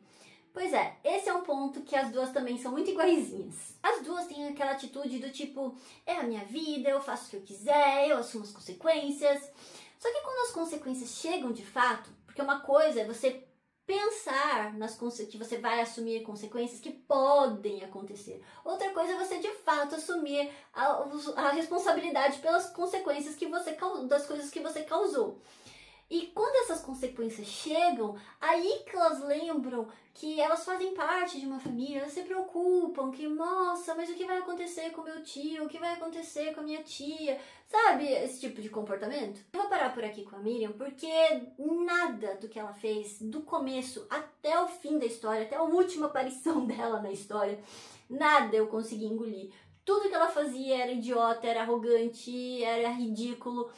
Pois é, esse é um ponto que as duas também são muito iguaizinhas. As duas têm aquela atitude do tipo, é a minha vida, eu faço o que eu quiser, eu assumo as consequências. Só que quando as consequências chegam de fato, porque uma coisa é você pensar que você vai assumir consequências que podem acontecer. Outra coisa é você de fato assumir a responsabilidade pelas consequências das coisas que você causou. E quando essas consequências chegam, aí que elas lembram que elas fazem parte de uma família, elas se preocupam que, nossa, mas o que vai acontecer com meu tio, o que vai acontecer com a minha tia, sabe? Esse tipo de comportamento. Eu vou parar por aqui com a Miriam, porque nada do que ela fez, do começo até o fim da história, até a última aparição dela na história, nada eu consegui engolir. Tudo que ela fazia era idiota, era arrogante, era ridículo.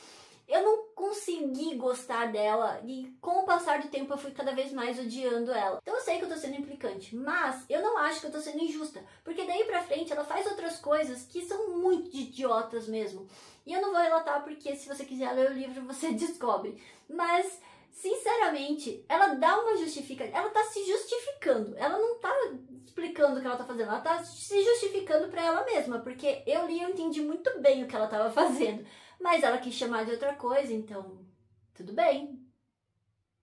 Eu não consegui gostar dela e com o passar do tempo eu fui cada vez mais odiando ela. Então eu sei que eu tô sendo implicante, mas eu não acho que eu tô sendo injusta, porque daí pra frente ela faz outras coisas que são muito idiotas mesmo. E eu não vou relatar porque se você quiser ler o livro você descobre. Mas, sinceramente, ela dá uma justificativa, ela tá se justificando, ela não tá explicando o que ela tá fazendo, ela tá se justificando pra ela mesma, porque eu li e eu entendi muito bem o que ela tava fazendo. Mas ela quis chamar de outra coisa, então tudo bem.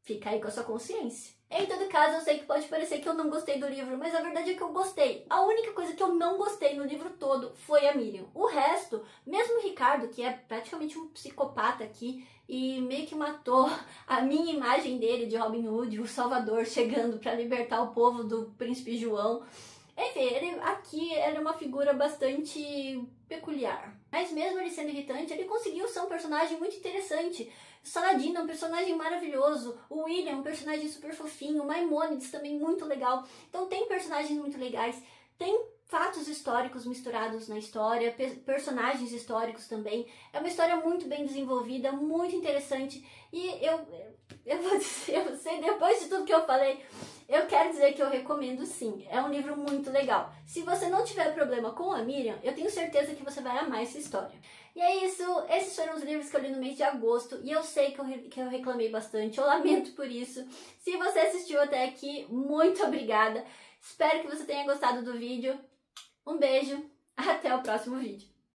Fica aí com a sua consciência. Em todo caso, eu sei que pode parecer que eu não gostei do livro, mas a verdade é que eu gostei. A única coisa que eu não gostei no livro todo foi a Miriam. O resto, mesmo o Ricardo, que é praticamente um psicopata aqui e meio que matou a minha imagem dele de Robin Hood, o Salvador, chegando para libertar o povo do Príncipe João. Enfim, ele é uma figura bastante peculiar. Mas mesmo ele sendo irritante, ele conseguiu ser um personagem muito interessante. O Saladino é um personagem maravilhoso. O William é um personagem super fofinho. O Maimônides também muito legal. Então tem personagens muito legais. Tem fatos históricos misturados na história, personagens históricos também. É uma história muito bem desenvolvida, muito interessante. E eu vou dizer a você, depois de tudo que eu falei, eu quero dizer que eu recomendo sim. É um livro muito legal. Se você não tiver problema com a Miriam, eu tenho certeza que você vai amar essa história. E é isso, esses foram os livros que eu li no mês de agosto. E eu sei que eu reclamei bastante, eu lamento por isso. Se você assistiu até aqui, muito obrigada. Espero que você tenha gostado do vídeo. Um beijo, até o próximo vídeo.